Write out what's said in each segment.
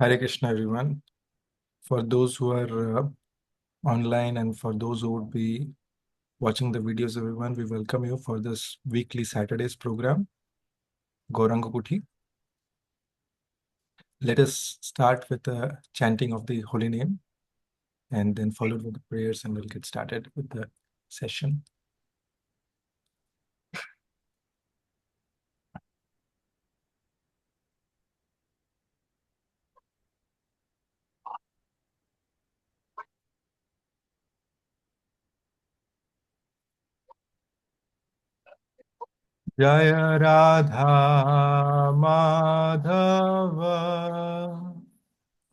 Hare Krishna, everyone. For those who are online and for those who would be watching the videos, everyone, we welcome you for this weekly Saturdays program, Gauranga Kuti. Let us start with the chanting of the holy name and then followed with the prayers, and we'll get started with the session. Jaya Radha Madhava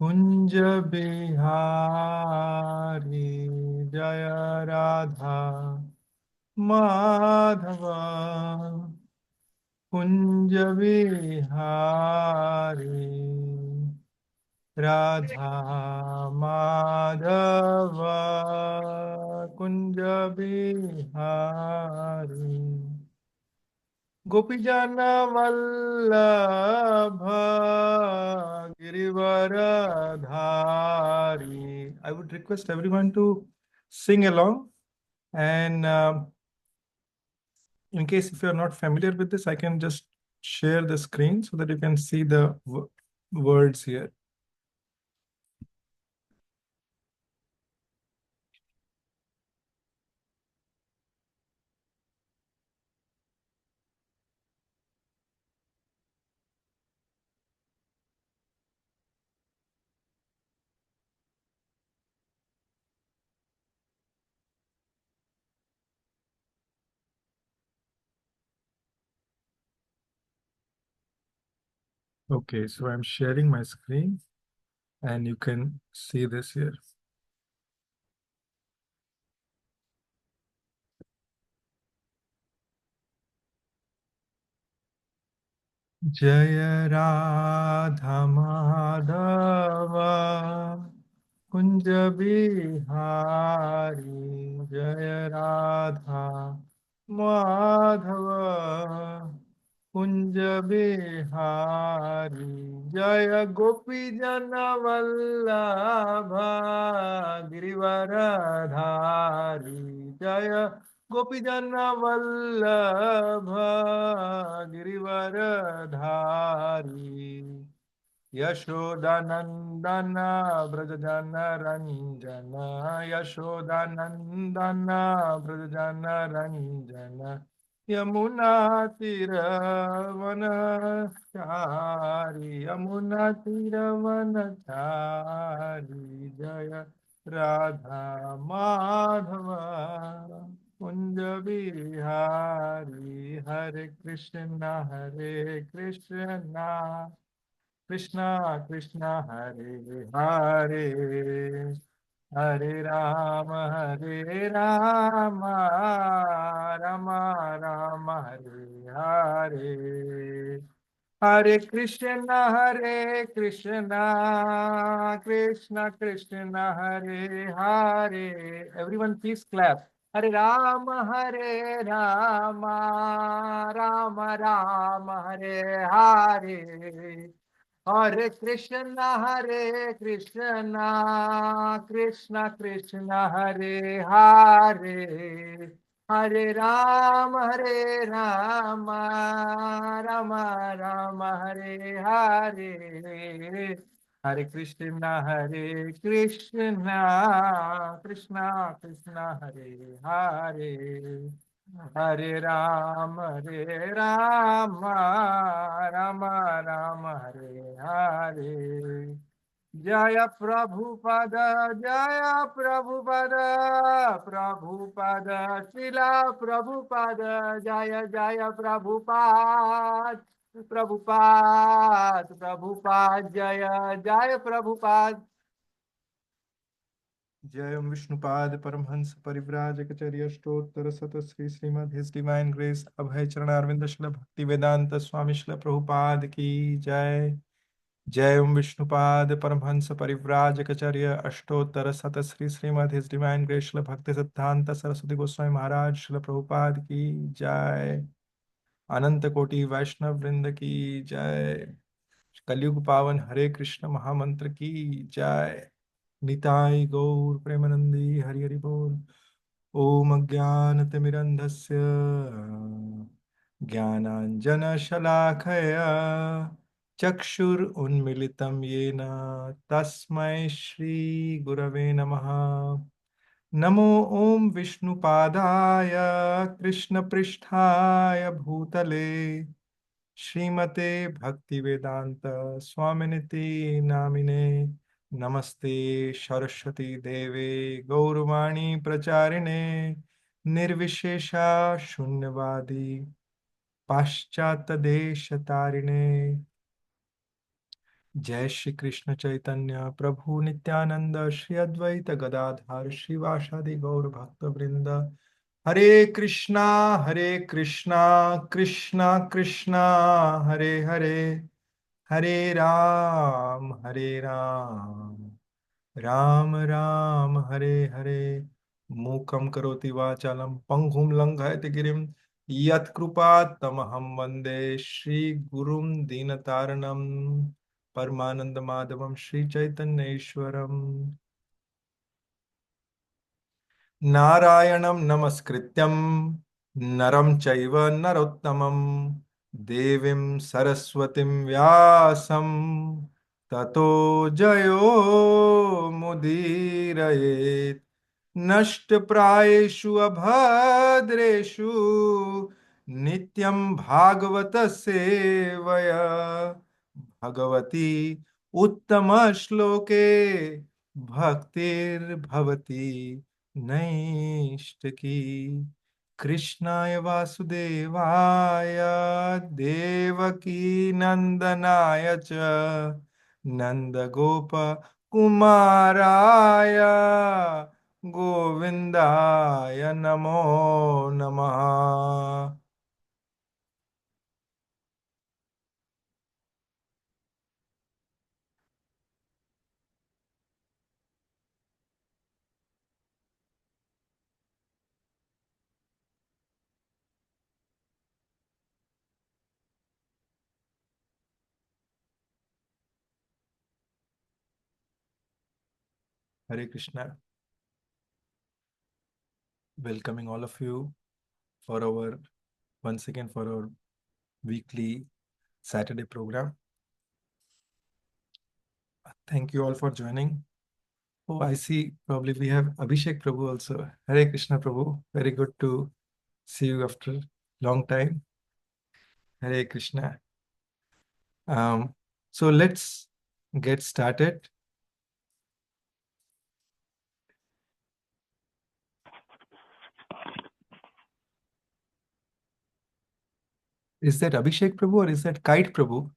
Kunja Bihari Jaya Radha Madhava Kunja Bihari Radha Madhava Kunja Bihari Gopijana Vallabha Girivaradhari. I would request everyone to sing along, and in case if you are not familiar with this, I can just share the screen so that you can see the words here. Okay, so I'm sharing my screen and you can see this here. Jaya Radha Madhava Kunja Bihari Jaya Radha Madhava Kunja Bihari Jaya Gopi Jana Vallabha Girivaradhari Jaya Gopi Jana Vallabha Girivaradhari Yashodanandana Brajajana Ranjana Yashodanandana Brajajana Ranjana Yamuna Tiravanachari Yamuna Tiravanachari Jaya Radha Madhava Kunja Bihari Hare Krishna Krishna Krishna Hare Hare Hare Rama Rama Rama Hare Hare Hare Krishna Krishna Krishna Hare Hare. Everyone please clap. Hare Rama Rama Rama Hare Hare Hare Krishna Krishna Krishna Hare Hare Hare Rama Rama Rama Hare Hare Hare Krishna Krishna Krishna Hare Hare Hare Rama Rama Rama Hare Hare Jaya Prabhupada Prabhupada Srila Prabhupada Jaya Prabhupada Prabhupada Jaya Prabhupada Jai Vishnupada Paramhans Parivrajakacarya Stottar Sata Sri Srimad His Divine Grace Abhay Charanarvinda Shila Bhakti Vedanta Swami Shila Prabhupada Ki Jai Jai Vishnupad Paramhans Parivrajakacarya Ashtottar Sata Sri Srimad His Divine Grace Shila Bhakti Siddhanta Saraswati Goswami Maharaj Shila Prabhupada Ki Jai Ananta Koti Vaishnav Vrinda Ki Jai कलयुग पावन हरे कृष्ण महामंत्र की जय। निताय गौर प्रेमानंदी हरि हरि बोल। ओम अज्ञानतिमिरन्धस्य ज्ञानाञ्जनशलाखया चक्षुरुन्मिलितं येन तस्मै श्रीगुरवे नमः। नमो ओम विष्णुपादाय कृष्णपृष्ठाय भूतले श्रीमते भक्तिवेदांत स्वामिनिति नामिने। नमस्ते सरस्वती देवे गौरवाणी प्रचारिणे निर्विशेषा शून्यवादी पाश्चात्य देश तारिणे। जय श्री कृष्ण चैतन्य प्रभु नित्यानंद श्री अद्वैत गदाधर श्रीवासादि गौर भक्त वृंद। हरे कृष्णा कृष्णा कृष्णा हरे हरे, हरे राम राम राम हरे हरे। मूकं करोति वाचालं पंगुं लंघयति गिरिं यत्कृपात्तमहं वन्दे श्रीगुरुं दीनतारिणं परमानन्दमाधवं श्रीचैतन्येश्वरम्। नारायणं नमस्कृत्यं नरं चैव नरोत्तमं देवीं सरस्वतीं व्यासं ततो जयो मुदीरयेत्। नष्टप्रायेषु अभद्रेषु नित्यं भागवत सेवया भगवती उत्तम श्लोके भक्तिर्भवती नैष्टिकी। कृष्णाय वासुदेवाय देवकी नंदनाय च नंदगोप कुमाराय गोविंदाय नमो नमः। Hare Krishna. Welcoming all of you for our once again for our weekly Saturday program. Thank you all for joining. Oh, I see. Probably we have Abhishek Prabhu also. Hare Krishna Prabhu. Very good to see you after long time. Hare Krishna. So let's get started. Is that Abhishek Prabhu or is that Kite Prabhu?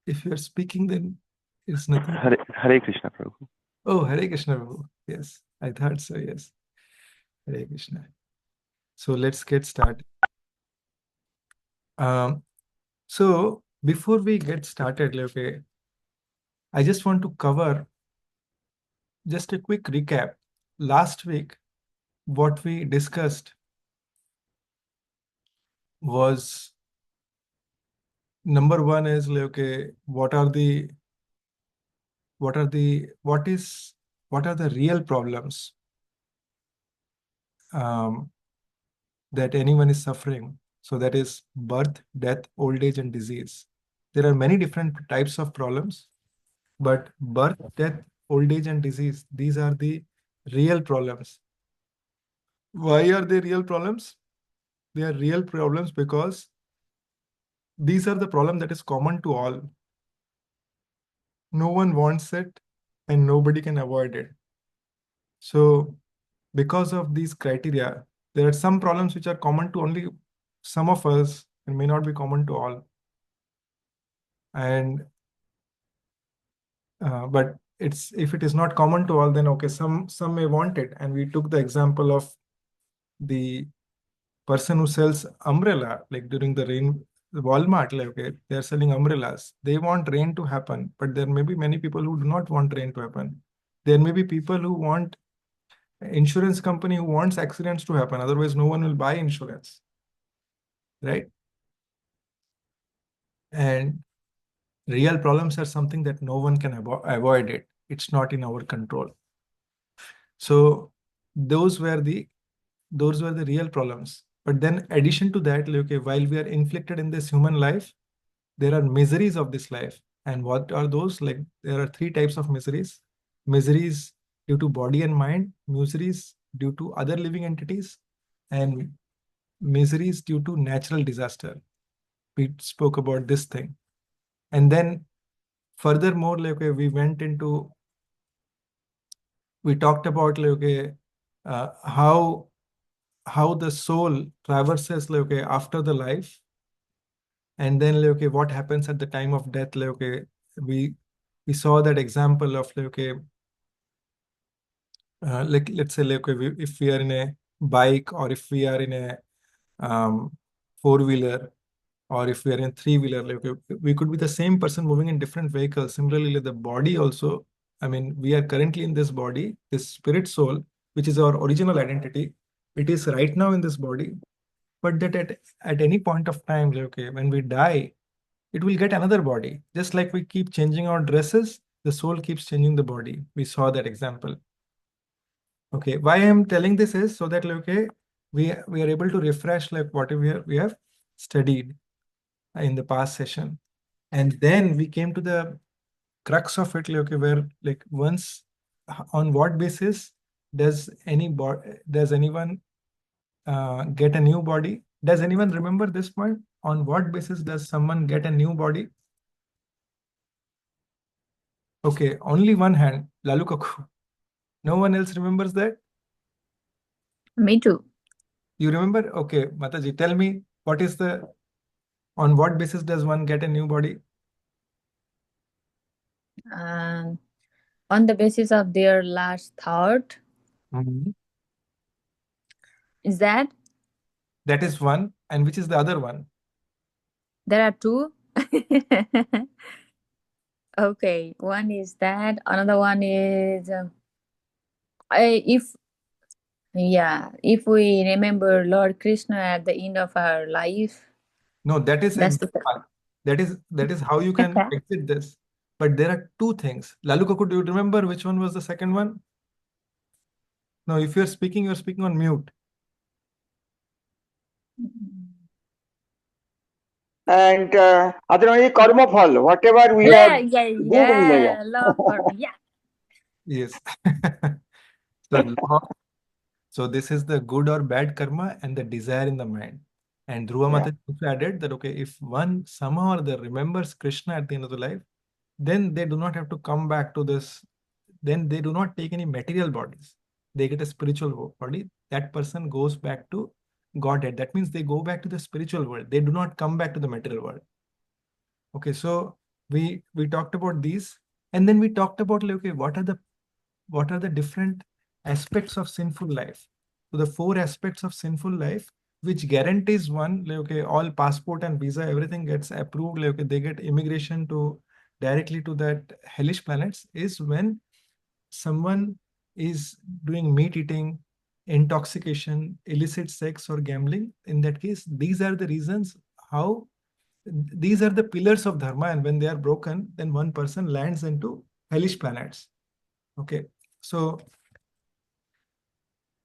If you are speaking, then it's nothing. Hare Krishna Prabhu. Oh, Hare Krishna Prabhu. Yes, I thought so. Yes. Hare Krishna. So let's get started. So before we get started, okay, I just want to cover just a quick recap. Last week, what we discussed was number one is like, okay, what are the real problems that anyone is suffering? So that is birth, death, old age, and disease. There are many different types of problems, but birth, death, old age, and disease, these are the real problems. Why are they real problems? They are real problems because these are the problem that is common to all. No one wants it and nobody can avoid it. So because of these criteria, there are some problems which are common to only some of us and may not be common to all. And but it's if it is not common to all, then okay, some may want it. And we took the example of the person who sells umbrella, like during the rain, Walmart, like okay, they're selling umbrellas. They want rain to happen, but there may be many people who do not want rain to happen. There may be people who want insurance company who wants accidents to happen. Otherwise, no one will buy insurance, right? And real problems are something that no one can avoid it. It's not in our control. So those were the real problems. But then addition to that, like, okay, while we are inflicted in this human life, there are miseries of this life. And what are those? Like, there are three types of miseries. Miseries due to body and mind, miseries due to other living entities, and miseries due to natural disaster. We spoke about this thing. And then furthermore, like, okay, we talked about, like, okay, how the soul traverses, like, okay, after the life. And then, like, okay, what happens at the time of death, like, okay, we we saw that example of, like, okay, like, let's say, like, okay, if we are in a bike, or if we are in a four-wheeler, or if we are in three-wheeler, like, okay, we could be the same person moving in different vehicles. Similarly, like, the body also, I mean, we are currently in this body, this spirit soul, which is our original identity. It is right now in this body, but that at any point of time, like, okay, when we die, it will get another body. Just like we keep changing our dresses, the soul keeps changing the body. We saw that example. Okay, why I'm telling this is so that, like, okay, we are able to refresh, like, what we have studied in the past session. And then we came to the crux of it, like, okay, where, like, once, on what basis does anyone get a new body? Does anyone remember this point? On what basis does someone get a new body? Okay, only one hand, Lalu Kaku. No one else remembers that? Me too. You remember? Okay, Mataji, tell me, on what basis does one get a new body? Um, on the basis of their last thought, Mhm. is that That is one. And which is the other one? there are two. Okay, one is that. Another one is if yeah, if we remember Lord Krishna at the end of our life, No, that is a that's good the part. That is how you can exit this. But there are two things. Lalu Kaku, do you remember which one was the second one? No, if you're speaking on mute. And otherwise, karma phal, whatever we yeah, have yeah, good in the yeah. Love karma. Yeah. Yes. So, so this is the good or bad karma and the desire in the mind. And Dhruva yeah. Mata also added that, okay, if one somehow or other remembers Krishna at the end of the life, then they do not have to come back to this. Then they do not take any material bodies. They get a spiritual body. That person goes back to Godhead. That means they go back to the spiritual world. They do not come back to the material world. Okay, so we talked about these, and then we talked about, like, okay, what are the different aspects of sinful life. So the four aspects of sinful life, which guarantees one, like, okay, all passport and visa, everything gets approved, like, okay, they get immigration to directly to that hellish planets, is when someone is doing meat eating, intoxication, illicit sex, or gambling. In that case, these are the reasons how these are the pillars of dharma, and when they are broken, then one person lands into hellish planets. Okay, so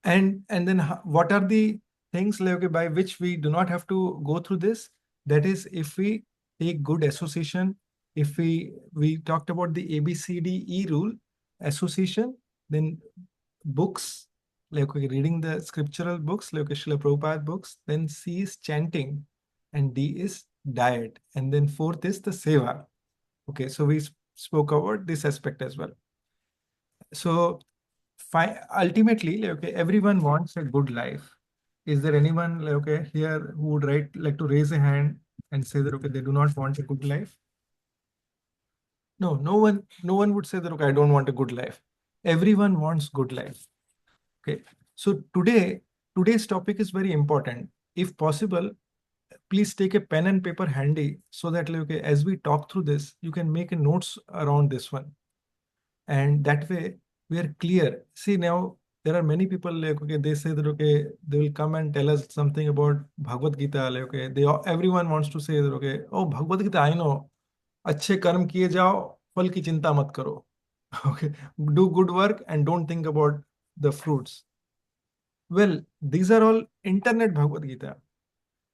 and then what are the things, like, okay, by which we do not have to go through this? That is, if we take good association, if we talked about the ABCDE rule: association, then books, like, okay, reading the scriptural books, like, okay, Srila Prabhupada books, then C is chanting, and D is diet, and then fourth is the seva. Okay, so we spoke about this aspect as well. So ultimately, like, okay, everyone wants a good life. Is there anyone, like, okay, here who would like to raise a hand and say that, okay, they do not want a good life? No, no one would say that, okay, I don't want a good life. Everyone wants good life. Okay, so today's topic is very important. If possible, please take a pen and paper handy, so that, like, okay, as we talk through this, you can make a notes around this one, and that way we are clear. See, now there are many people like, okay, they say that, okay, they will come and tell us something about Bhagavad Gita. Like, okay, everyone wants to say that, okay, oh, Bhagavad Gita, I know. अच्छे कर्म किए जाओ, फल की चिंता मत करो. Okay, do good work and don't think about the fruits. Well, these are all internet Bhagavad Gita,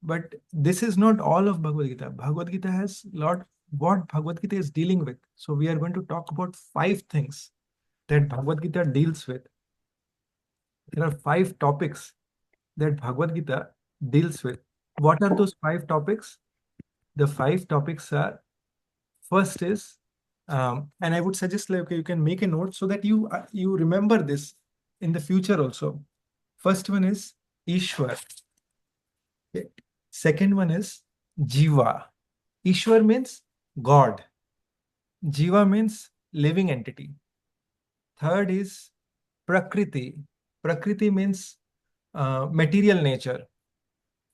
but this is not all of Bhagavad Gita. Bhagavad Gita has lot what Bhagavad Gita is dealing with. So we are going to talk about 5 things that Bhagavad Gita deals with. There are 5 topics that Bhagavad Gita deals with. What are those 5 topics? The 5 topics are, first is, and I would suggest like, okay, you can make a note so that you remember this in the future also. First one is Ishwar. Okay. Second one is Jiva. Ishwar means God. Jiva means living entity. Third is Prakriti. Prakriti means material nature.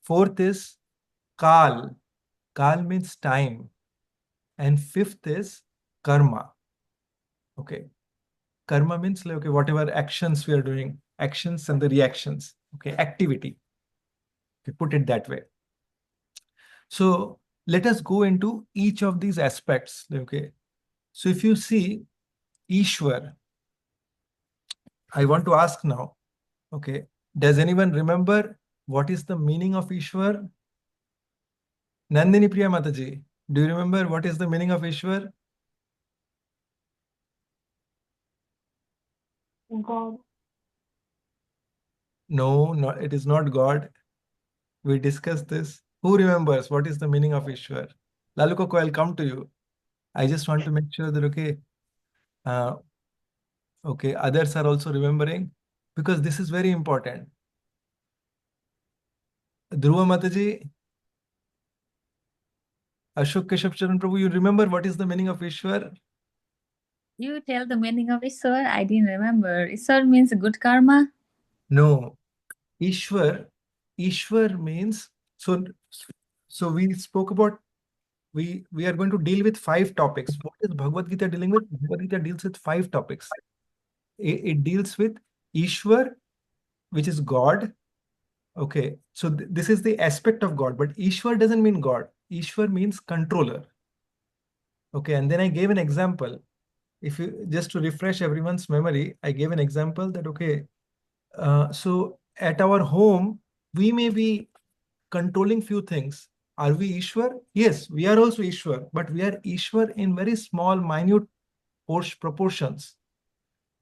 Fourth is Kal. Kal means time. And fifth is Karma. Okay. Karma means like, okay, whatever actions we are doing, actions and the reactions. Okay, activity. Okay, put it that way. So let us go into each of these aspects. Okay. So if you see Ishwar, I want to ask now, okay, does anyone remember what is the meaning of Ishwar? Nandini Priya Mataji, do you remember what is the meaning of Ishwar? God. No, it is not God. We discussed this. Who remembers what is the meaning of Ishwar? Lalu Koko, I'll come to you. I just want to make sure that, okay, uh, okay, others are also remembering, because this is very important. Dhruva Mataji, Ashok Keshav Charan Prabhu, you remember what is the meaning of Ishwar? You tell the meaning of Ishwar. I didn't remember. Ishwar means good karma. No, Ishwar means, so we spoke about, we are going to deal with 5 topics. What is Bhagavad Gita dealing with? Bhagavad Gita deals with 5 topics. It deals with Ishwar, which is God. Okay, so this is the aspect of God, but Ishwar doesn't mean God. Ishwar means controller. Okay, and then I gave an example. If you just to refresh everyone's memory, I gave an example that, okay, so at our home, we may be controlling few things. Are we Ishwar? Yes, we are also Ishwar, but we are Ishwar in very small, minute proportions.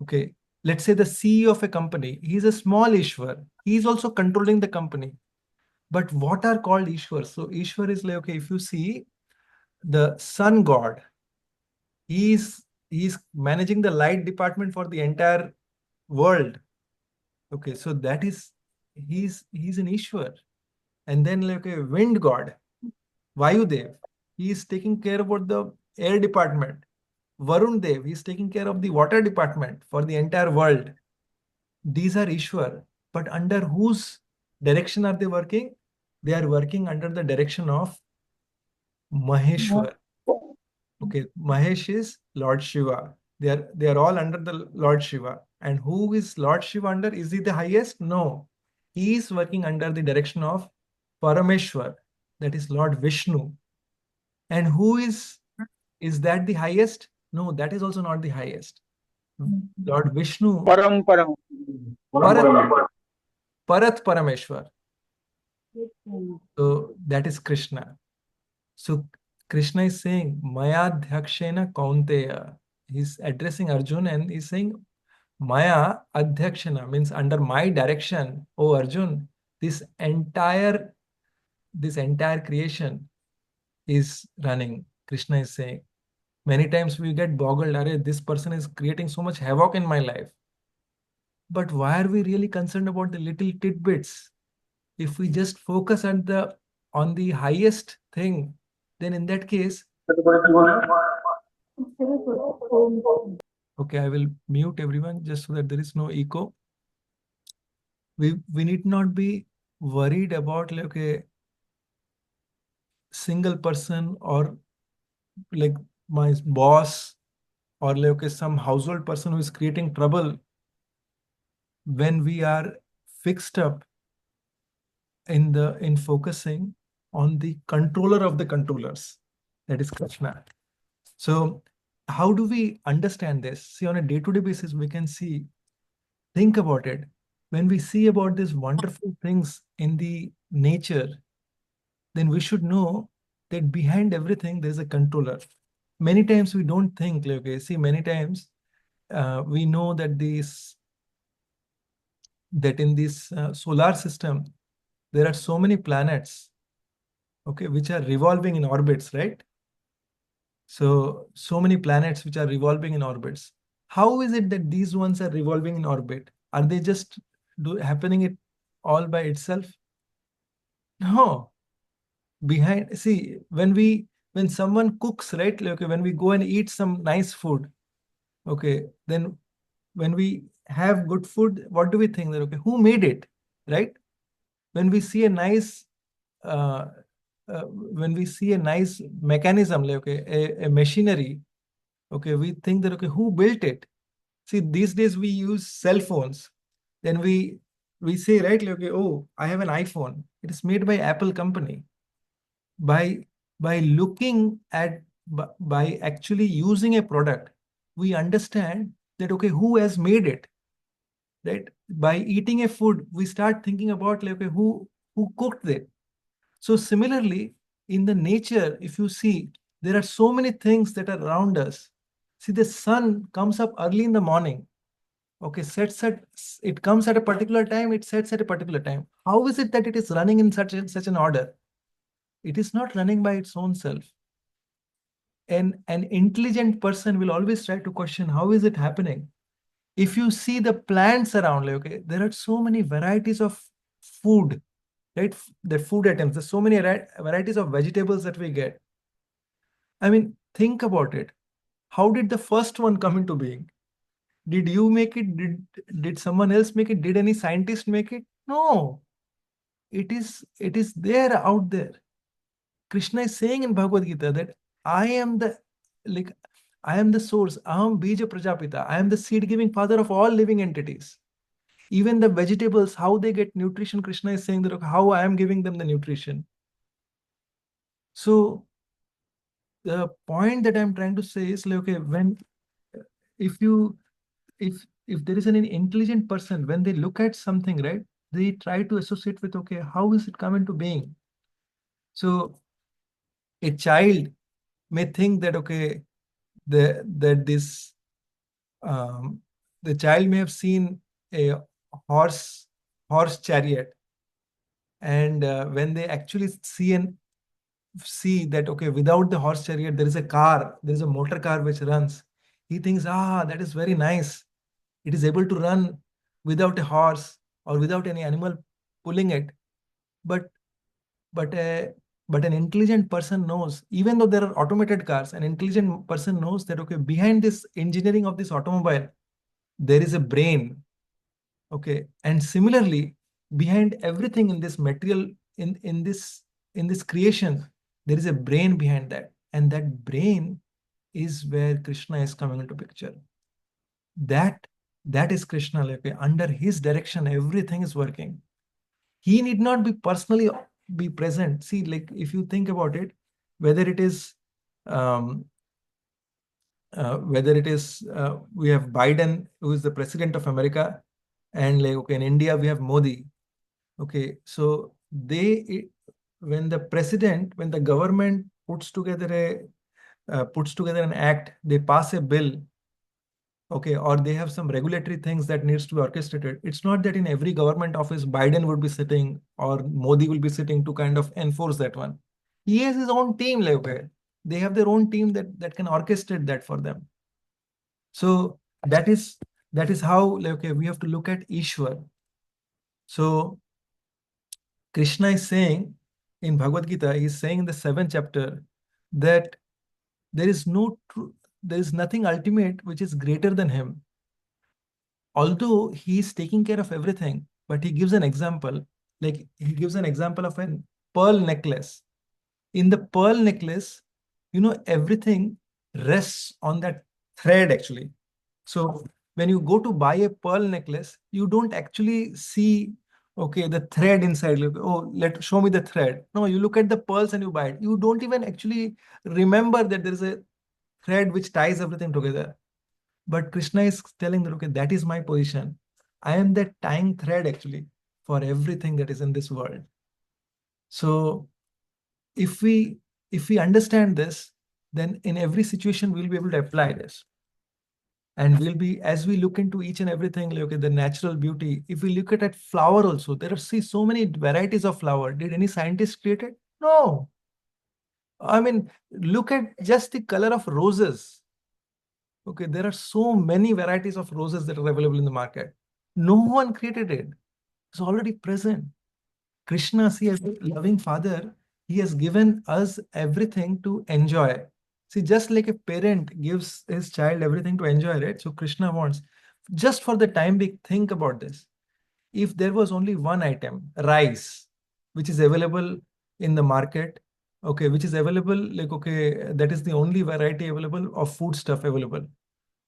Okay, let's say the CEO of a company, he's a small Ishwar. He's also controlling the company. But what are called Ishwar? So Ishwar is like, okay, if you see the sun god, he's managing the light department for the entire world. Okay, so that is, he's an Ishwar. And then like a wind god, Vayu Dev, he is taking care about the air department. Varun Dev, he is taking care of the water department for the entire world. These are Ishwar, but under whose direction are they working? They are working under the direction of Maheshwar. Okay, Mahesh is Lord Shiva. They are all under the Lord Shiva. And who is Lord Shiva under? Is he the highest? No. He is working under the direction of Parameshwar, that is Lord Vishnu. And who is that the highest? No, that is also not the highest. Lord Vishnu, Param Param. Parat, Parat Parameshwar. So that is Krishna. So Krishna is saying, Maya Dhakshena Kaunteya. He's addressing Arjun and he's saying, Maya Adhyakshana means under my direction, oh Arjun, this entire creation is running. Krishna is saying. Many times we get boggled, Arey, this person is creating so much havoc in my life. But why are we really concerned about the little tidbits? If we just focus on the highest thing, then in that case, okay, I will mute everyone just so that there is no echo. We need not be worried about like a single person or like my boss or like some household person who is creating trouble. when we are fixed up in focusing on the controller of the controllers, that is Krishna. So how do we understand this? See, on a day-to-day basis, we can see, think about it. When we see about these wonderful things in the nature, then we should know that behind everything there's a controller. Many times we don't think, like, okay, see, many times we know that in this solar system there are so many planets, okay, which are revolving in orbits, right? So many planets which are revolving in orbits. How is it that these ones are revolving in orbit? Are they just happening it all by itself? No. Behind, see, when someone cooks, right? Like, okay, when we go and eat some nice food, okay, then when we have good food, what do we think? That, okay, who made it, right? When we see a nice uh, when we see a nice mechanism, like, okay, a machinery, okay, we think that, okay, who built it? See, these days we use cell phones. Then we say, right, like, okay, oh, I have an iPhone. It is made by Apple company. By looking at, by actually using a product, we understand that, okay, who has made it, right? By eating a food, we start thinking about, like, okay, who cooked it. So similarly, in the nature, if you see, there are so many things that are around us. See, the sun comes up early in the morning. Okay, it comes at a particular time, it sets at a particular time. How is it that it is running in such an order? It is not running by its own self. And an intelligent person will always try to question, how is it happening? If you see the plants around, like, okay, there are so many varieties of food, right? The food items, there's so many varieties of vegetables that we get. I mean, think about it. How did the first one come into being? Did you make it? Did someone else make it? Did any scientist make it? No. It is there, out there. Krishna is saying in Bhagavad Gita that I am the, like, I am the source. Aham bija prajapita. I am the seed-giving father of all living entities. Even the vegetables, how they get nutrition, Krishna is saying that, okay, how I am giving them the nutrition. So the point that I'm trying to say is, like, okay, if you if there is an intelligent person, when they look at something, right, they try to associate with, okay, how is it come into being? So a child may think that, okay, that this the child may have seen a horse horse chariot, and when they actually see that, okay, without the horse chariot there is a car, there is a motor car which runs, he thinks, that is very nice. It is able to run without a horse or without any animal pulling it. But but a but an intelligent person knows, even though there are automated cars, an intelligent person knows that, okay, behind this engineering of this automobile there is a brain. Okay, and similarly, behind everything in this material, in this creation, there is a brain behind that, and that brain is where Krishna is coming into picture. That is Krishna. Like, under his direction everything is working. He need not be personally be present. See, like, if you think about it, whether it is um, we have Biden, who is the president of America, and, like, okay, in India we have Modi. Okay, so when the government puts together an act, they pass a bill, okay, or they have some regulatory things that needs to be orchestrated. It's not that in every government office Biden would be sitting or Modi will be sitting to kind of enforce that one. He has his own team, like, okay, they have their own team that can orchestrate that for them. So that is how, like, okay, we have to look at Ishwar. So Krishna is saying in Bhagavad Gita, he is saying in the 7th chapter that there is there is nothing ultimate which is greater than him. Although he is taking care of everything, but he gives an example. Like, he gives an example of a pearl necklace. In the pearl necklace, everything rests on that thread actually. So when you go to buy a pearl necklace, you don't actually see, okay, the thread inside. Oh, show me the thread. No, you look at the pearls and you buy it. You don't even actually remember that there is a thread which ties everything together. But Krishna is telling that, okay, that is my position. I am that tying thread actually for everything that is in this world. So if we understand this, then in every situation we'll be able to apply this. And we'll be, as we look into each and everything, like, okay, the natural beauty. If we look at flower also, there are, see, so many varieties of flower. Did any scientist create it? No. I mean, look at just the color of roses. Okay, there are so many varieties of roses that are available in the market. No one created it. It's already present. Krishna, see, as a loving father, he has given us everything to enjoy. See, just like a parent gives his child everything to enjoy, right? So Krishna wants, just for the time being, think about this. If there was only one item, rice, which is available in the market, okay, which is available, like, okay, that is the only variety available of food stuff available.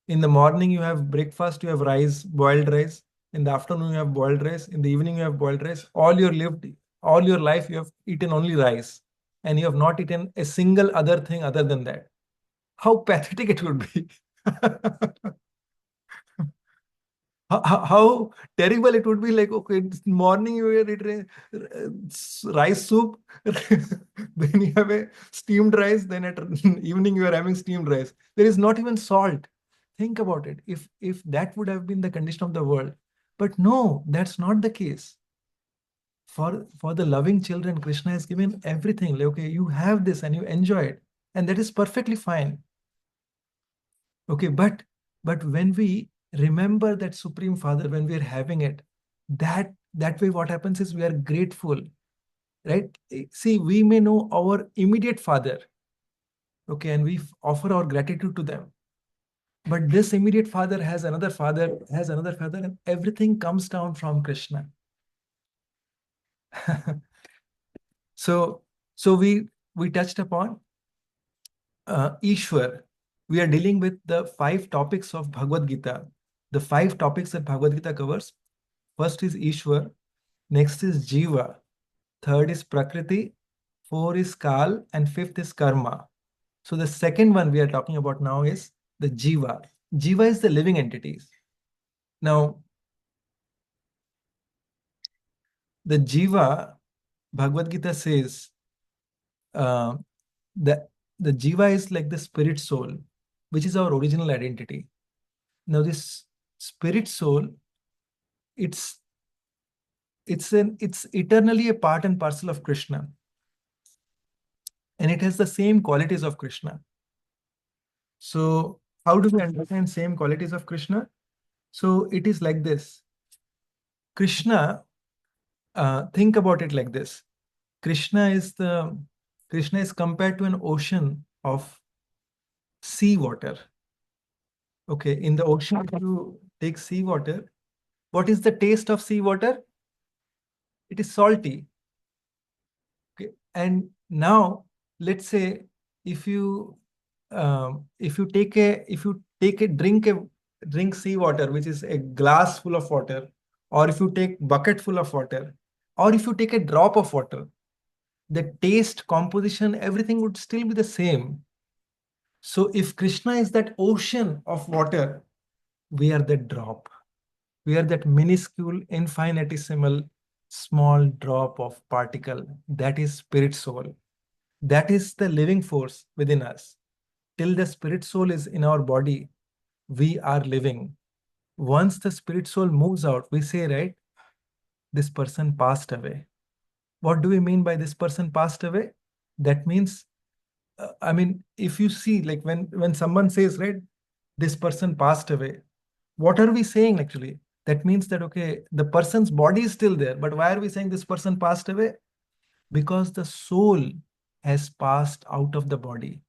In the morning, you have breakfast, you have rice, boiled rice. In the afternoon, you have boiled rice. In the evening, you have boiled rice. All your life, you have eaten only rice. And you have not eaten a single other thing other than that. How pathetic it would be. How terrible it would be. Like, okay, morning you are eating rice soup, then you have a steamed rice, then at evening you are having steamed rice. There is not even salt. Think about it. If that would have been the condition of the world. But no, that's not the case. For the loving children, Krishna has given everything. Like, okay, you have this and you enjoy it. And that is perfectly fine. Okay, but when we remember that Supreme Father, when we are having it, that way what happens is we are grateful, right? See, we may know our immediate father, okay, and we offer our gratitude to them. But this immediate father has another father, and everything comes down from Krishna. So we touched upon Ishwar. We are dealing with the 5 topics of Bhagavad Gita. The 5 topics that Bhagavad Gita covers. First is Ishwar, next is Jiva, third is Prakriti, 4 is Kal, and 5th is Karma. So the second one we are talking about now is the Jiva. Jiva is the living entities. Now, the Jiva, Bhagavad Gita says, uh, that the Jiva is like the spirit soul, which is our original identity. Now, this spirit soul, it's eternally a part and parcel of Krishna, and it has the same qualities of Krishna. So how do we understand same qualities of Krishna? So it is like this. Krishna, think about it like this. Krishna is compared to an ocean of sea water. Okay, in the ocean, if you take sea water, what is the taste of sea water? It is salty. Okay, and now let's say if you take a drink seawater, which is a glass full of water, or if you take bucket full of water, or if you take a drop of water, the taste, composition, everything would still be the same. So if Krishna is that ocean of water, we are that drop. We are that minuscule, infinitesimal, small drop of particle. That is spirit soul. That is the living force within us. Till the spirit soul is in our body, we are living. Once the spirit soul moves out, we say, right, this person passed away. What do we mean by this person passed away? That means, I mean, if you see, like when someone says, right, this person passed away, what are we saying actually? That means that, okay, the person's body is still there, but why are we saying this person passed away? Because the soul has passed out of the body.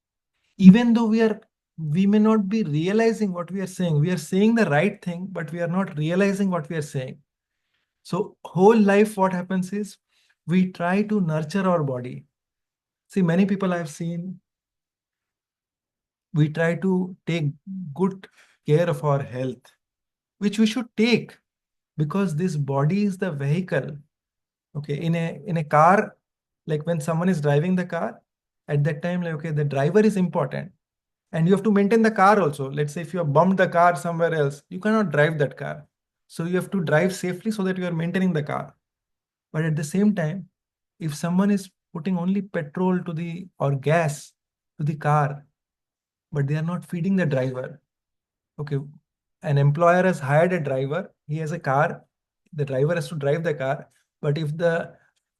Even though we may not be realizing what we are saying the right thing, but we are not realizing what we are saying. So whole life, what happens is we try to nurture our body. See, many people I've seen, we try to take good care of our health. which we should take, because this body is the vehicle. Okay, in a car, like when someone is driving the car, at that time, like, okay, the driver is important, and you have to maintain the car also. Let's say if you have bumped the car somewhere else, you cannot drive that car. So you have to drive safely so that you are maintaining the car. But at the same time, if someone is putting only petrol to the or gas to the car, but they are not feeding the driver. Okay, an employer has hired a driver, he has a car, the driver has to drive the car. But if the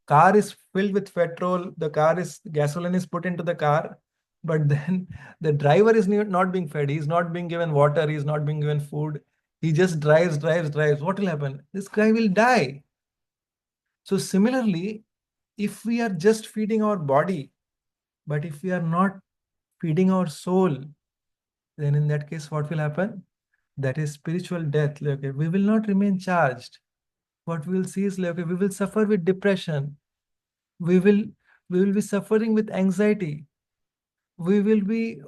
car is filled with petrol, the car is gasoline is put into the car, but then the driver is not being fed, he's not being given water, he's not being given food, he just drives. What will happen? This guy will die. So similarly, if we are just feeding our body, but if we are not feeding our soul, then in that case, what will happen? That is spiritual death. Like, okay, we will not remain charged. What we will see is, like, okay, we will suffer with depression. We will be suffering with anxiety. We will be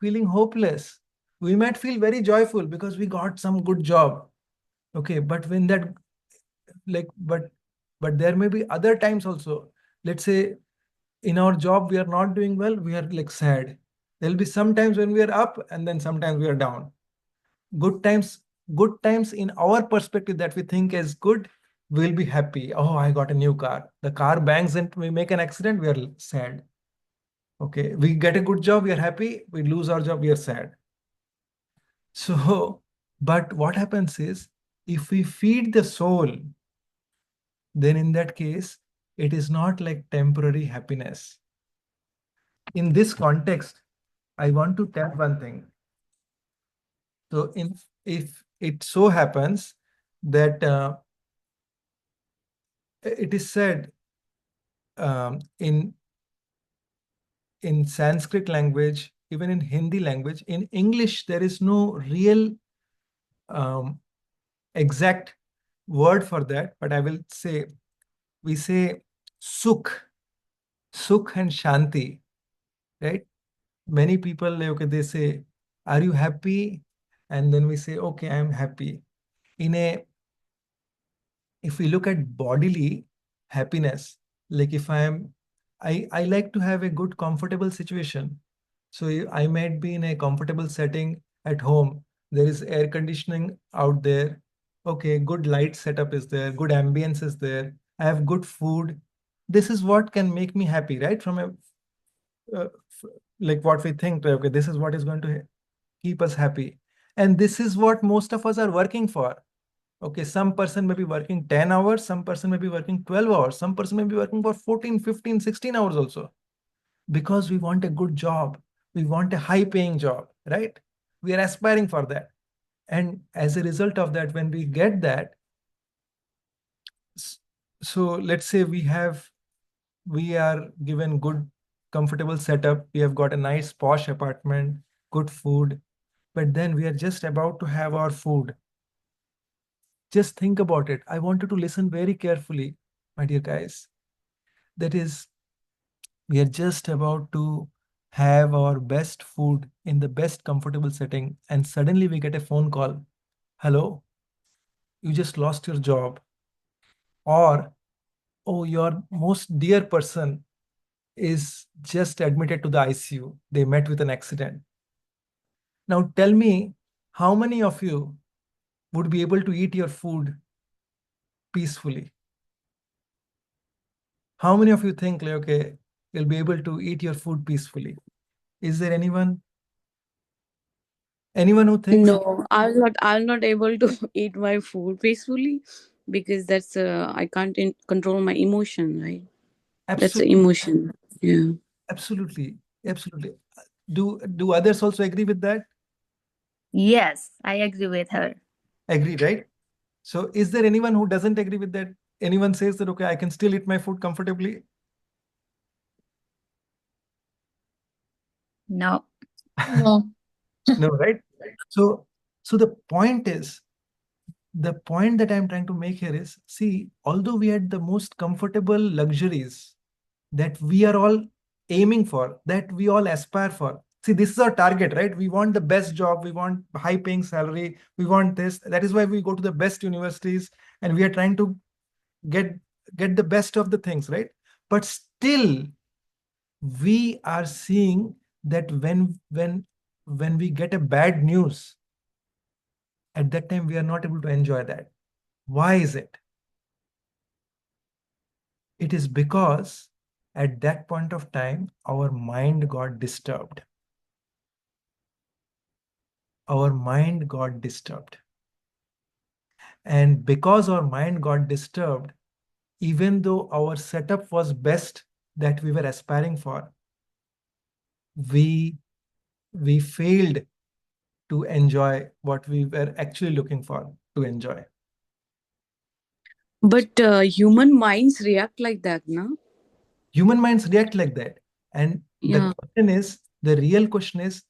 feeling hopeless. We might feel very joyful because we got some good job. Okay, but when that, like, but there may be other times also. Let's say in our job we are not doing well, we are like sad. There'll be some times when we are up, and then sometimes we are down. Good times, good times in our perspective that we think is good, we'll be happy. Oh, I got a new car. The car bangs and we make an accident, we are sad. Okay, we get a good job, we are happy. We lose our job, we are sad. So, but what happens is, if we feed the soul, then in that case, it is not like temporary happiness. In this context, I want to tell one thing. So, if it so happens that it is said in Sanskrit language, even in Hindi language, in English, there is no real exact word for that, but I will say, we say sukh and shanti, right? Many people, okay, they say, are you happy? And then we say, okay, I am happy. If we look at bodily happiness, like if I like to have a good, comfortable situation. So I might be in a comfortable setting at home. There is air conditioning out there. Okay, good light setup is there, good ambience is there. I have good food. This is what can make me happy, right? From a like what we think, okay, this is what is going to keep us happy. And this is what most of us are working for. Okay, some person may be working 10 hours, some person may be working 12 hours, some person may be working for 14, 15, 16 hours also. Because we want a good job. We want a high paying job, right? We are aspiring for that. And as a result of that, when we get that, so let's say we are given good, comfortable setup. We have got a nice posh apartment, good food, but then we are just about to have our food. Just think about it. I want you to listen very carefully, my dear guys. That is, we are just about to have our best food in the best comfortable setting, and suddenly we get a phone call. Hello, you just lost your job. Or, oh, your most dear person is just admitted to the ICU. They met with an accident. Now tell me, how many of you would be able to eat your food peacefully? How many of you think, like, okay, you'll be able to eat your food peacefully? Is there anyone who thinks? No, I'll not able to eat my food peacefully because that's I can't control my emotion, right? That's an Absolutely, emotion. Yeah. absolutely, absolutely. Do others also agree with that? Yes, I agree with her. Agree, right? So is there anyone who doesn't agree with that? Anyone says that, okay, I can still eat my food comfortably? No. No. No, right? So the point is, the point that I'm trying to make here is, see, although we had the most comfortable luxuries that we are all aiming for, that we all aspire for, See, this is our target, right? We want the best job, we want high paying salary, we want this. That is why we go to the best universities and we are trying to get the best of the things, right? But still, we are seeing that when we get a bad news, at that time we are not able to enjoy that. Why is it? It is because at that point of time, our mind got disturbed. Our mind got disturbed. And because our mind got disturbed, even though our setup was best that we were aspiring for, we failed to enjoy what we were actually looking for to enjoy. But human minds react like that, no? Human minds react like that. And Yeah. the real question is,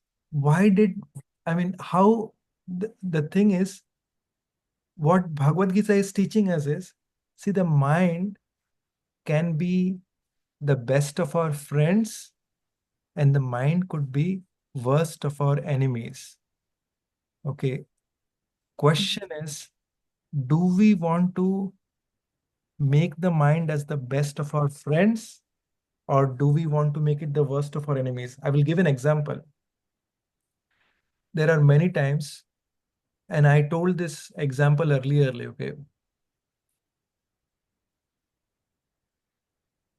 how the thing is, what Bhagavad Gita is teaching us is, see, the mind can be the best of our friends, and the mind could be worst of our enemies. Okay. Question is, do we want to make the mind as the best of our friends, or do we want to make it the worst of our enemies? I will give an example. There are many times, and I told this example earlier, okay.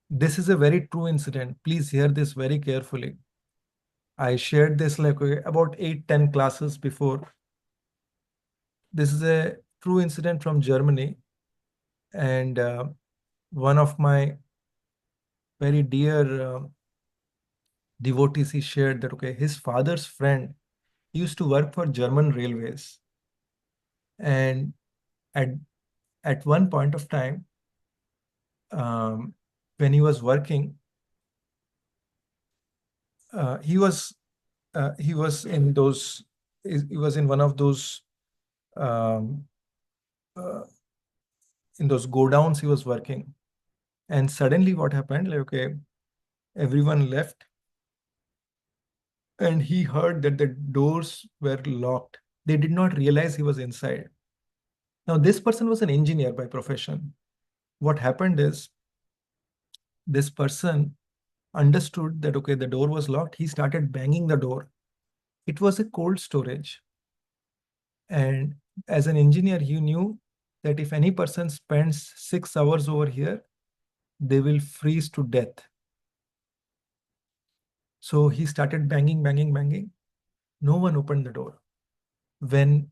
This is a very true incident. Please hear this very carefully. I shared this about 8-10 classes before. This is a true incident from Germany. And one of my very dear devotees, he shared that, okay, his father's friend used to work for German railways. And at, at one point of time, when he was working, he was in those, he was in one of those, um, uh, in those go downs he was working. And suddenly what happened, like, okay, everyone left, and he heard that the doors were locked. They did not realize he was inside. Now, this person was an engineer by profession. What happened is, this person understood that, okay, the door was locked. He started banging the door. It was a cold storage. And as an engineer, he knew that if any person spends 6 hours over here, they will freeze to death. So he started banging, banging, banging. No one opened the door. When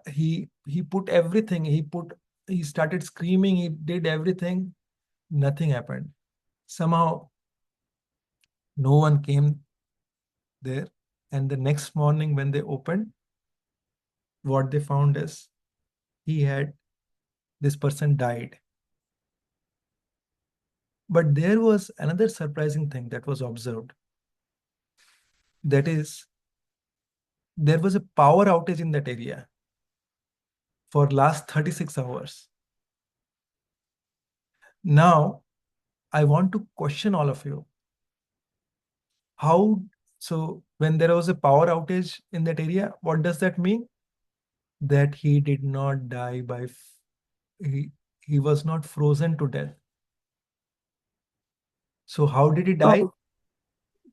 he put everything, he started screaming, he did everything, nothing happened. Somehow, no one came there. And the next morning, when they opened, what they found is this person died. But there was another surprising thing that was observed. That is, there was a power outage in that area for last 36 hours. Now, I want to question all of you. So when there was a power outage in that area, what does that mean? That he did not die he was not frozen to death. So how did he die? Oh,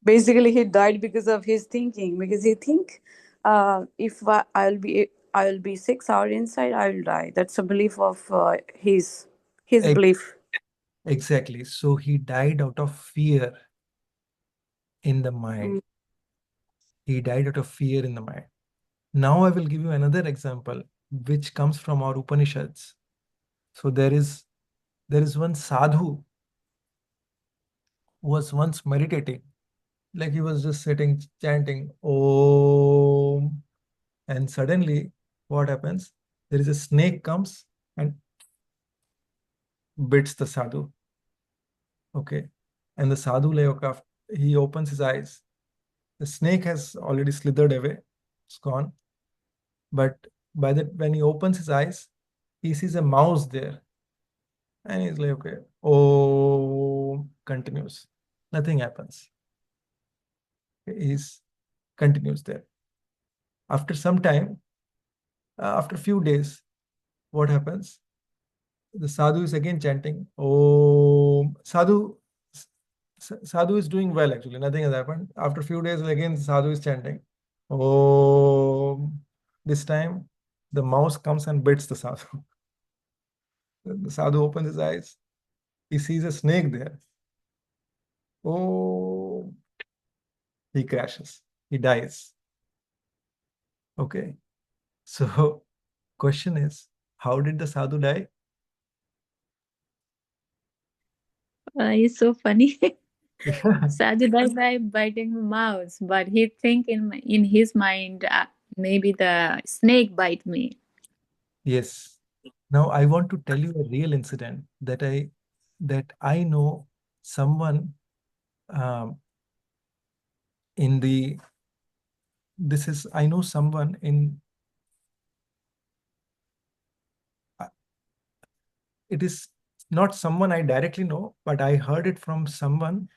basically, he died because of his thinking. Because he think, if I'll be 6 hours inside, I'll die. That's a belief of his Ex- belief. Exactly. So he died out of fear in the mind. Mm. He died out of fear in the mind. Now I will give you another example, which comes from our Upanishads. So there is one sadhu who was once meditating, like he was just sitting chanting Om, and suddenly what happens? There is a snake comes and bits the sadhu. Okay, and the sadhu he opens his eyes. The snake has already slithered away; it's gone. But when he opens his eyes, he sees a mouse there, and he's like, okay, oh, continues. Nothing happens. He's continues there. After some time, after a few days, what happens? The sadhu is again chanting. Oh, sadhu is doing well actually. Nothing has happened. After a few days, again sadhu is chanting. Oh, this time the mouse comes and bites the sadhu. The sadhu opens his eyes. He sees a snake there. Oh, he crashes. He dies. Okay. So, question is, how did the sadhu die? It's so funny. Yeah. Sadhu died by biting a mouse, but he think in his mind, maybe the snake bite me. Yes. Now I want to tell you a real incident that I know someone um, in the this is I know someone in it is not someone I directly know, but I heard it from someone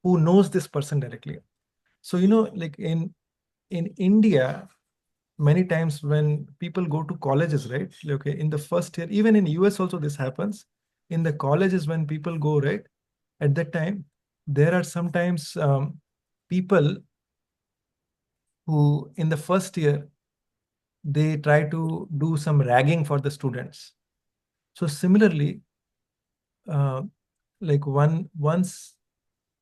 who knows this person directly. So like in India, many times when people go to colleges, right? Okay, in the first year, even in US also this happens. In the colleges when people go, right? At that time, there are sometimes people who in the first year they try to do some ragging for the students. So similarly, uh, like once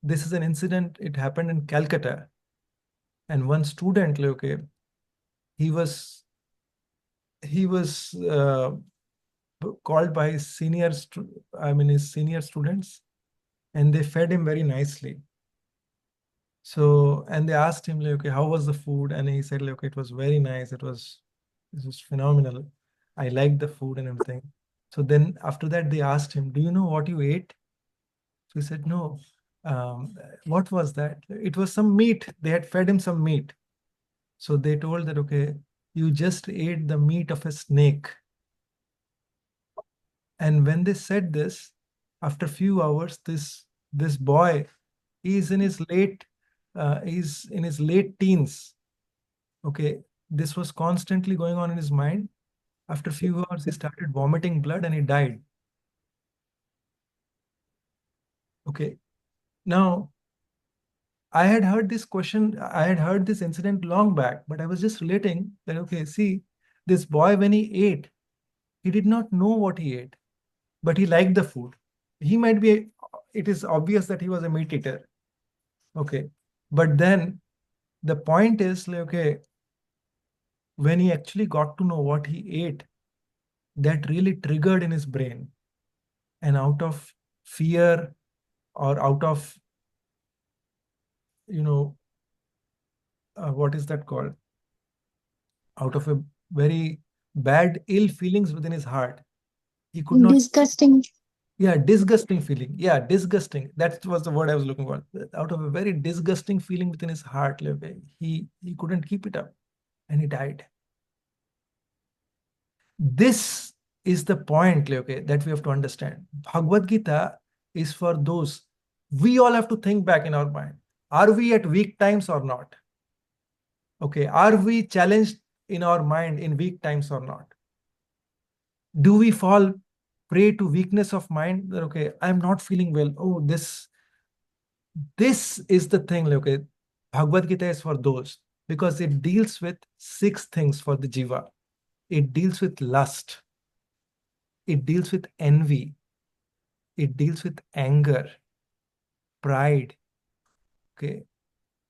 this is an incident, it happened in Calcutta, and one student, like, okay, he was he was called by his his senior students, and they fed him very nicely. So, and they asked him, like, okay, how was the food? And he said, like, okay, it was very nice. It was phenomenal. I liked the food and everything. So then after that, they asked him, do you know what you ate? So he said, no. What was that? It was some meat. They had fed him some meat. So they told that, okay, you just ate the meat of a snake. And when they said this, after a few hours, this boy, he's in his late teens. Okay, this was constantly going on in his mind. After a few hours, he started vomiting blood and he died. Okay, now I had heard this incident long back, but I was just relating that, okay, see, this boy, when he ate, he did not know what he ate, but he liked the food. It is obvious that he was a meat eater. Okay. But then the point is, like, okay, when he actually got to know what he ate, that really triggered in his brain. And out of fear, or out of, you know, what is that called? Out of a very bad, ill feelings within his heart, he could not. Disgusting. Yeah, disgusting feeling. Yeah, disgusting. That was the word I was looking for. Out of a very disgusting feeling within his heart, like, he couldn't keep it up, and he died. This is the point, okay, that we have to understand. Bhagavad Gita is for those. We all have to think back in our mind. Are we at weak times or not? Okay, are we challenged in our mind in weak times or not? Do we fall prey to weakness of mind? That, okay, I'm not feeling well. Oh, this is the thing, okay. Bhagavad Gita is for those, because it deals with 6 things for the jiva. It deals with lust. It deals with envy. It deals with anger, pride, okay,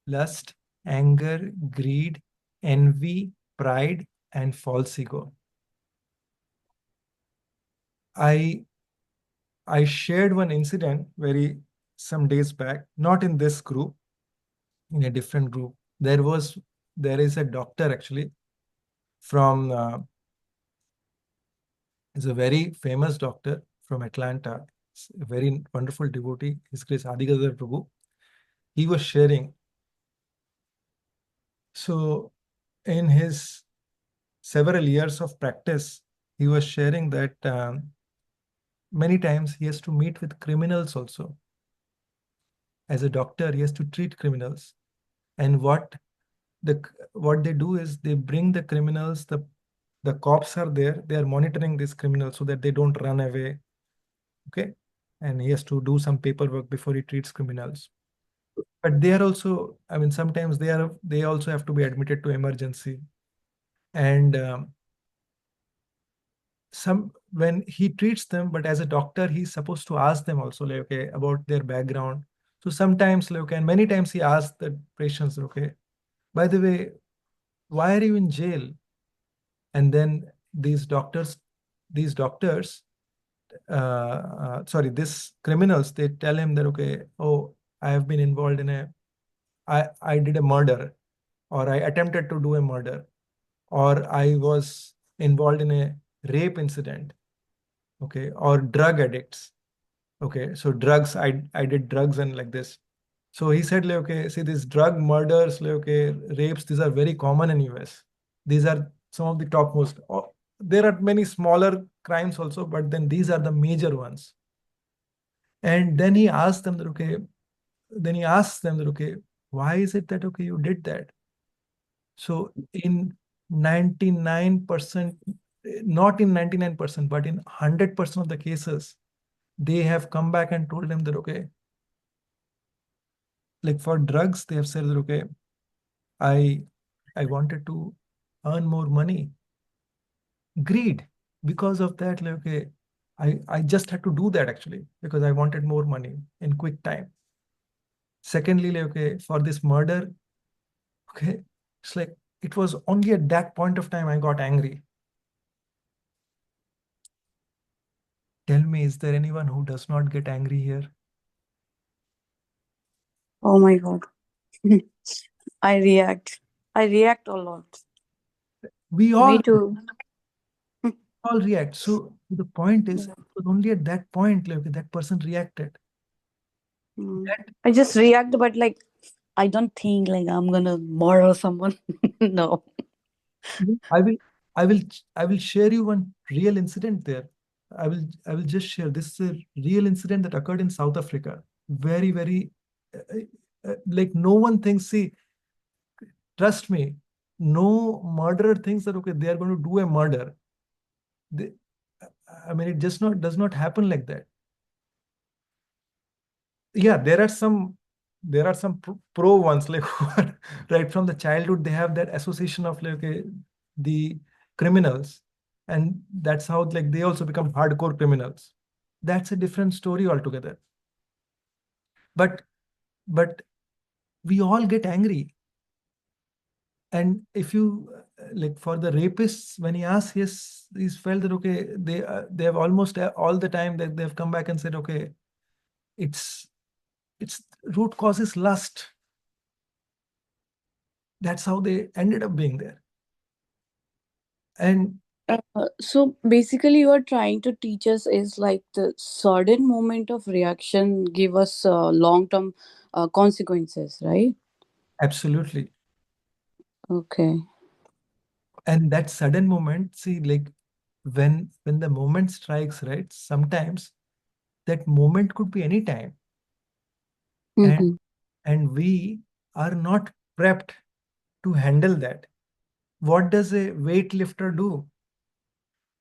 lust, anger, greed, envy, pride, and false ego. I I shared one incident some days back, not in this group, in a different group. There is a doctor actually from is a very famous doctor from Atlanta, a very wonderful devotee, His Grace Adigadar Prabhu. He was sharing. So, in his several years of practice, he was sharing that many times he has to meet with criminals also. As a doctor, he has to treat criminals. And what they do is they bring the criminals, the cops are there, they are monitoring these criminals so that they don't run away. Okay. And he has to do some paperwork before he treats criminals. But they are also, I mean, sometimes they also have to be admitted to emergency. And when he treats them, but as a doctor, he's supposed to ask them also, like, okay, about their background. So sometimes, like, and many times he asks the patients, okay, by the way, why are you in jail? And then these criminals, they tell him that, okay, oh, I have been involved in I did a murder, or I attempted to do a murder, or I was involved in a rape incident, okay, or drug addicts. Okay, so drugs, I did drugs and like this. So he said, like, okay, see, these drug murders, like, okay, rapes, these are very common in US. These are some of the topmost. There are many smaller crimes also, but then these are the major ones. And then he asked them that, okay, why is it that, okay, you did that? So in 99%, not in 99%, but in 100% of the cases, they have come back and told him that, okay, like for drugs, they have said that, okay, I I wanted to earn more money. Greed. Because of that, like, okay, I just had to do that actually because I wanted more money in quick time. Secondly, like, okay, for this murder, okay, it's like it was only at that point of time I got angry. Tell me, is there anyone who does not get angry here? Oh my God. I react. I react a lot. We Me too. all react. So the point is, Yeah. it was only at that point, like, that person reacted. That I just react, but like I don't think like I'm gonna murder someone. No. I will, I will, I will share you one real incident there. I will just share. This is a real incident that occurred in South Africa. Very, very, like no one thinks. See, trust me, no murderer thinks that, okay, they are going to do a murder. They, I mean, it just not does not happen like that. Yeah, there are some pro ones, like who are, right from the childhood they have that association of, like, okay, the criminals, and that's how, like, they also become hardcore criminals. That's a different story altogether. But we all get angry. And if you like for the rapists, when he asked, he's felt that, okay, they have almost all the time that they've come back and said, okay, it's its root cause is lust. That's how they ended up being there. And So basically, you are trying to teach us is like the sudden moment of reaction give us long-term consequences, right? absolutely. Okay. And that sudden moment, see, like when the moment strikes, right? Sometimes that moment could be any time. And Mm-hmm. and we are not prepped to handle that. What does a weightlifter do?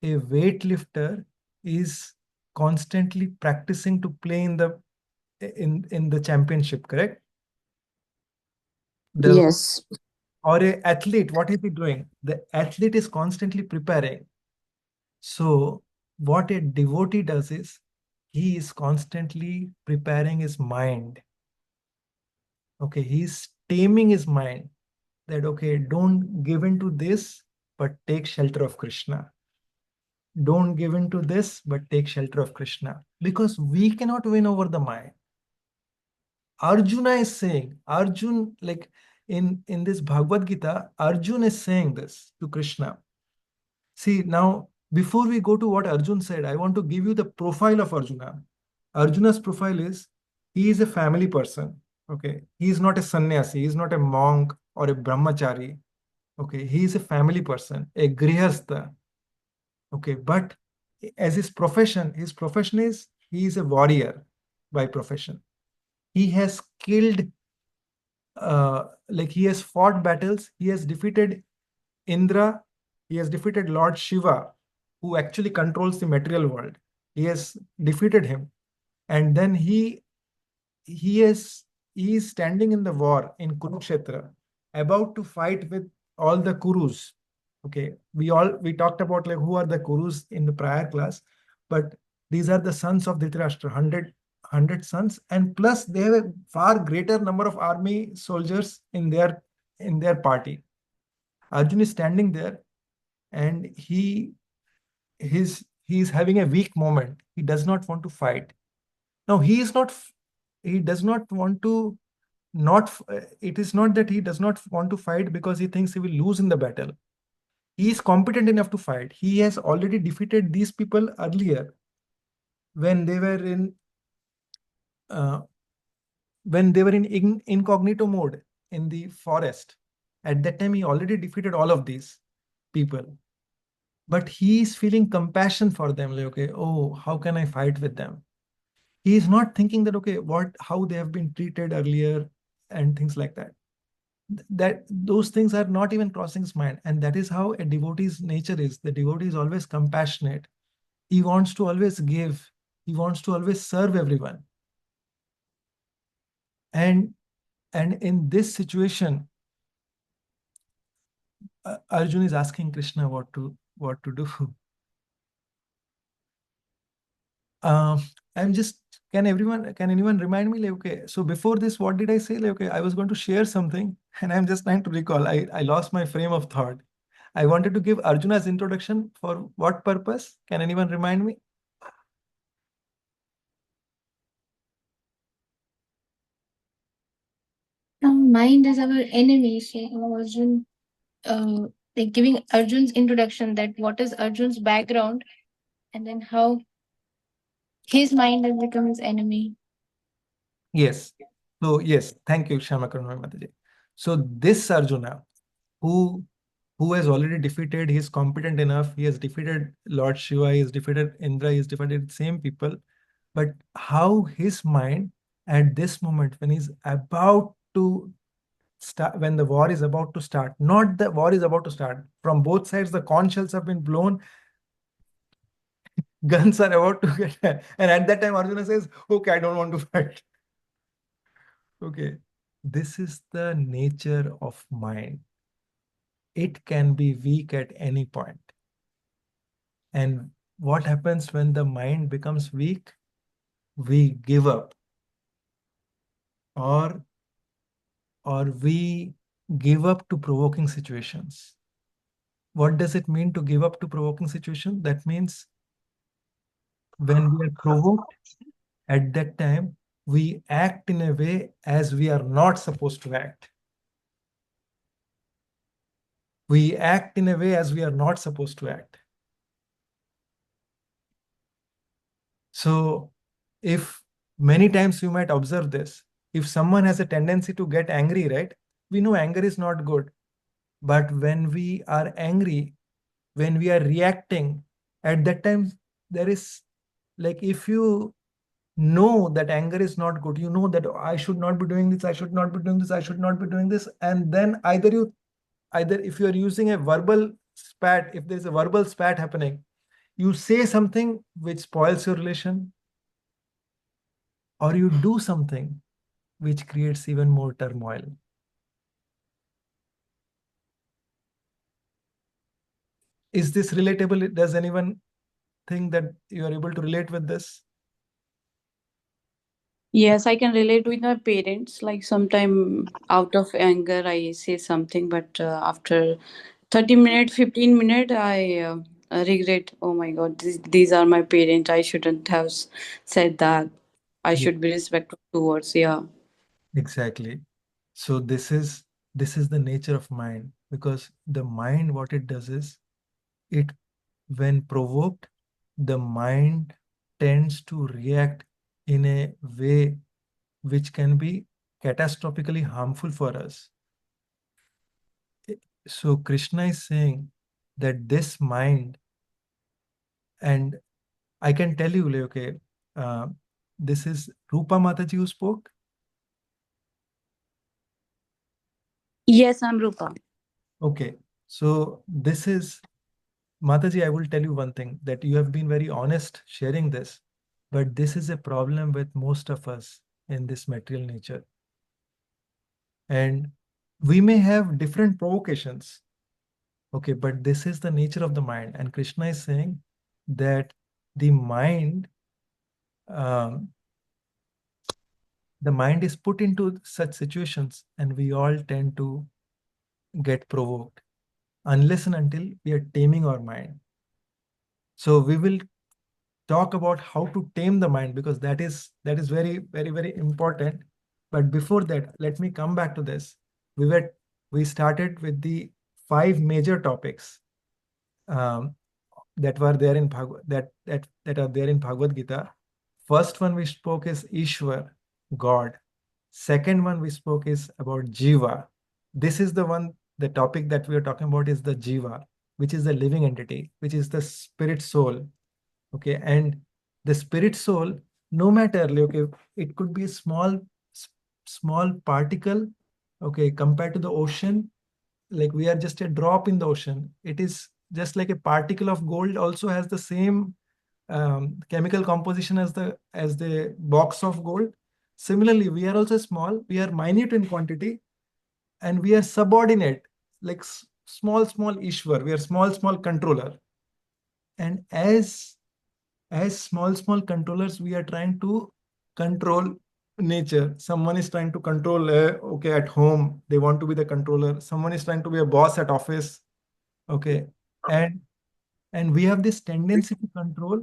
A weightlifter is constantly practicing to play in the championship, correct? The Yes. or a athlete, what is he doing? The athlete is constantly preparing. So what a devotee does is he is constantly preparing his mind. Okay, he's taming his mind that, okay, don't give in to this, but take shelter of Krishna. Don't give in to this, but take shelter of Krishna. Because we cannot win over the mind. Arjuna is saying, like in this Bhagavad Gita, Arjun is saying this to Krishna. See, now, before we go to what Arjun said, I want to give you the profile of Arjuna. Arjuna's profile is, he is a family person. Okay. He is not a sannyasi. He is not a monk or a brahmachari. Okay. He is a family person, a grihastha. Okay. But as his profession is, he is a warrior by profession. He has killed like he has fought battles, he has defeated Indra, he has defeated Lord Shiva, who actually controls the material world. He has defeated him, and then he is he is standing in the war in Kurukshetra, about to fight with all the Kurus. Okay, we talked about like who are the Kurus in the prior class, but these are the sons of Dhritarashtra, 100 sons, and plus they have a far greater number of army soldiers in their party. Arjun is standing there, and he's having a weak moment. He does not want to fight. Now he is not. He does not want to. It is not that he does not want to fight because he thinks he will lose in the battle. He is competent enough to fight. He has already defeated these people earlier when they were in uh, incognito mode in the forest. At that time, he already defeated all of these people. But he is feeling compassion for them. Like, okay, oh, how can I fight with them? He is not thinking that, okay, how they have been treated earlier and things like that. That those things are not even crossing his mind. And that is how a devotee's nature is. The devotee is always compassionate. He wants to always give. He wants to always serve everyone. And in this situation, Arjun is asking Krishna what to do. Um, I'm just can anyone remind me like, okay, so before this, what did I say? Like, okay, I was going to share something and I'm just trying to recall. I lost my frame of thought. I wanted to give Arjuna's introduction for what purpose? Can anyone remind me? Mind is our enemy. So Arjun, like giving Arjun's introduction, that what is Arjun's background, and then how his mind has become his enemy. Yes. So yes, thank you, Shamakaruna Mataji. So this Arjuna, who has already defeated, he is competent enough, he has defeated Lord Shiva, he has defeated Indra, he has defeated the same people. But how his mind at this moment, when he's about to start, when the war is about to start, not the war is about to start, from both sides, the conch shells have been blown, guns are about to get, and at that time, Arjuna says, okay, I don't want to fight. Okay, this is the nature of mind. It can be weak at any point. And what happens when the mind becomes weak? We give up, or we give up to provoking situations. What does it mean to give up to provoking situation? That means when we are provoked, at that time, we act in a way as we are not supposed to act. We act in a way as we are not supposed to act. So if many times you might observe this, if someone has a tendency to get angry, right? We know anger is not good. But when we are angry, when we are reacting, at that time, there is like, if you know that anger is not good, you know that I should not be doing this, I should not be doing this, I should not be doing this. And then either if you are using a verbal spat, if there's a verbal spat happening, you say something which spoils your relation, or you do something which creates even more turmoil. Is this relatable? Does anyone think that you are able to relate with this? Yes, I can relate with my parents. Like sometime out of anger, I say something, but after 30 minutes, 15 minutes, I regret. Oh my God, these are my parents. I shouldn't have said that. I Yeah, should be respectful towards. Yeah. exactly. So this is the nature of mind, because the mind, what it does is, it when provoked, the mind tends to react in a way which can be catastrophically harmful for us. So Krishna is saying that this mind, and I can tell you, like, okay, this is Rupa Mataji who spoke. Yes, I'm Rupa. Okay. So this is, Mataji, I will tell you one thing, that you have been very honest sharing this, but this is a problem with most of us in this material nature. And we may have different provocations. Okay, but this is the nature of the mind. And Krishna is saying that the mind, um, the mind is put into such situations, and we all tend to get provoked unless and until we are taming our mind. So we will talk about how to tame the mind, because that is very, very, very important. But before that, let me come back to this. We started with the 5 major topics um, that were there in that are there in Bhagavad Gita. First one we spoke is Ishwar, God. Second one we spoke is about Jiva. This is the one, the topic that we are talking about is the Jiva, which is the living entity, which is the spirit soul. Okay, and the spirit soul, no matter, okay, it could be a small particle, okay, compared to the ocean. Like we are just a drop in the ocean. It is just like a particle of gold also has the same chemical composition as the box of gold. Similarly, we are also small, we are minute in quantity, and we are subordinate, like small Ishwar. We are small controller. And as small controllers, we are trying to control nature. Someone is trying to control, okay, at home, they want to be the controller. Someone is trying to be a boss at office. Okay. And we have this tendency to control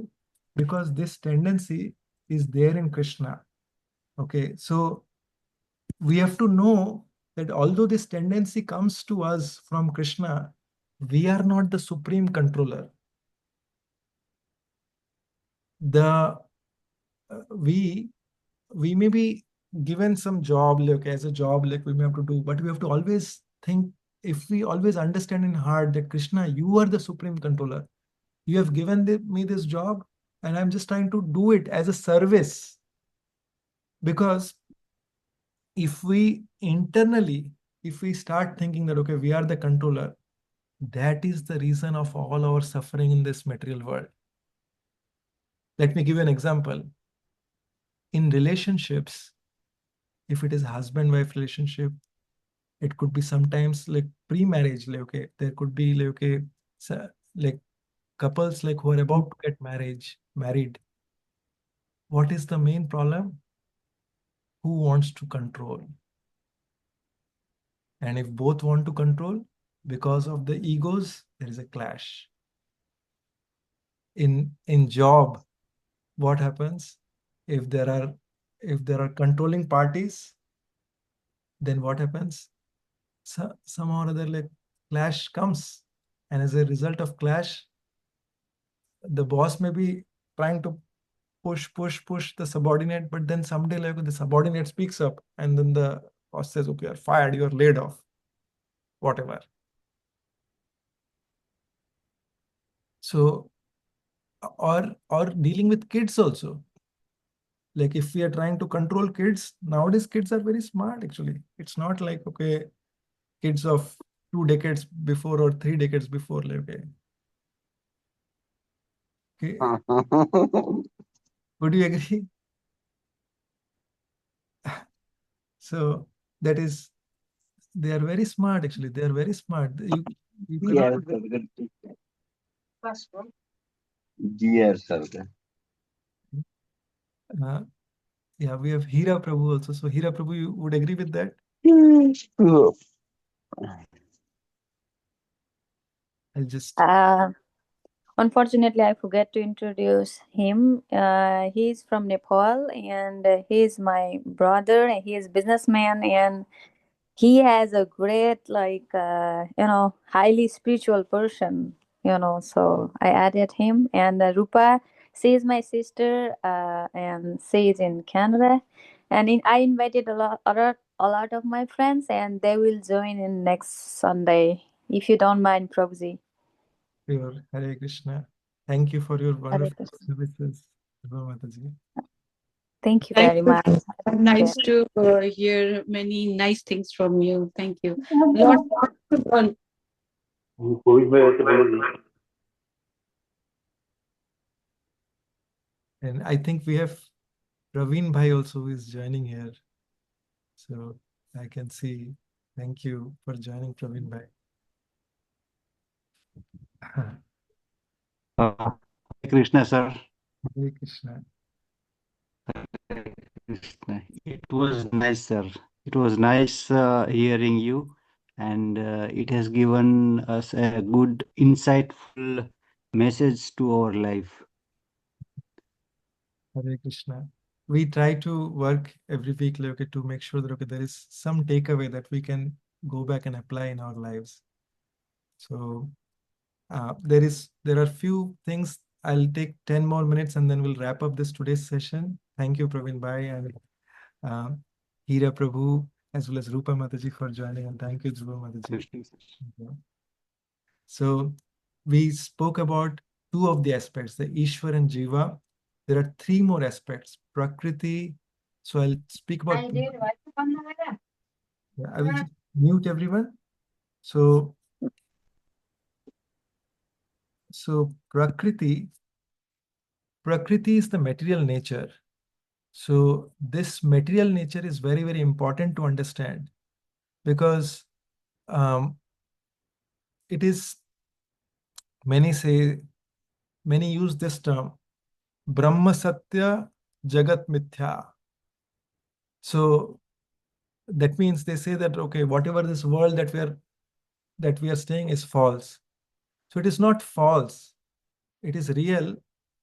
because this tendency is there in Krishna. Okay. So we have to know that although this tendency comes to us from Krishna, we are not the supreme controller. The we may be given some job, like as a job, like we may have to do, but we have to always think, if we always understand in heart that Krishna, you are the supreme controller. You have given me this job, and I'm just trying to do it as a service. Because if we internally, if we start thinking that, okay, we are the controller, that is the reason of all our suffering in this material world. Let me give you an example. In relationships, if it is husband-wife relationship, it could be sometimes like pre-marriage, like, okay, there could be like, okay, so, like couples like who are about to get married. What is the main problem? Who wants to control? And if both want to control, because of the egos, there is a clash. In job, what happens? If there are controlling parties, then what happens? So, somehow or other, like clash comes. And as a result of clash, the boss may be trying to push the subordinate, but then someday like the subordinate speaks up, and then the boss says, okay, you're fired, you're laid off, whatever. So, or dealing with kids also. Like if we are trying to control kids, nowadays kids are very smart actually. It's not like, okay, kids of 2 decades before or 3 decades before, like, okay. Would you agree? So that is, they are very smart actually. They are very smart. You cannot. Dear sir. Yeah, we have Hira Prabhu also. So Hira Prabhu, you would agree with that? I'll just. Unfortunately, I forgot to introduce him. He's from Nepal, and he's my brother. And he is businessman, and he has a great, like, highly spiritual person. So I added him, and Rupa, she is my sister, and she is in Canada, and I invited a lot of my friends, and they will join in next Sunday, if you don't mind, Prabhuji. Sure. Hare Krishna. Thank you for your Hare wonderful Krishna. services, Mataji. Thank you Thank very you. much. Nice to hear many nice things from you. Thank you. Lot to learn. And I think we have Praveen Bhai also who is joining here. So I can see. Thank you for joining, Praveen Bhai. Hare Krishna, sir. Hare Krishna. Krishna. It was nice, sir. It was nice hearing you, and it has given us a good, insightful message to our life. Hare Krishna. We try to work every week, like, okay, to make sure that okay, there is some takeaway that we can go back and apply in our lives. So there are few things. I'll take 10 more minutes and then we'll wrap up this today's session. Thank you, Praveen Bhai and uh, Hira Prabhu, as well as Rupa Mataji for joining, and thank you, Dhruva Mataji. So we spoke about two of the aspects, the Ishwar and Jiva. There are three more aspects, Prakriti. So I'll speak about. Yeah, I will just mute everyone. So Prakriti is the material nature. So this material nature is very, very important to understand, because it is, many use this term, Brahma Satya Jagat Mithya. So that means they say that okay, whatever this world that we are staying is false. So it is not false, it is real,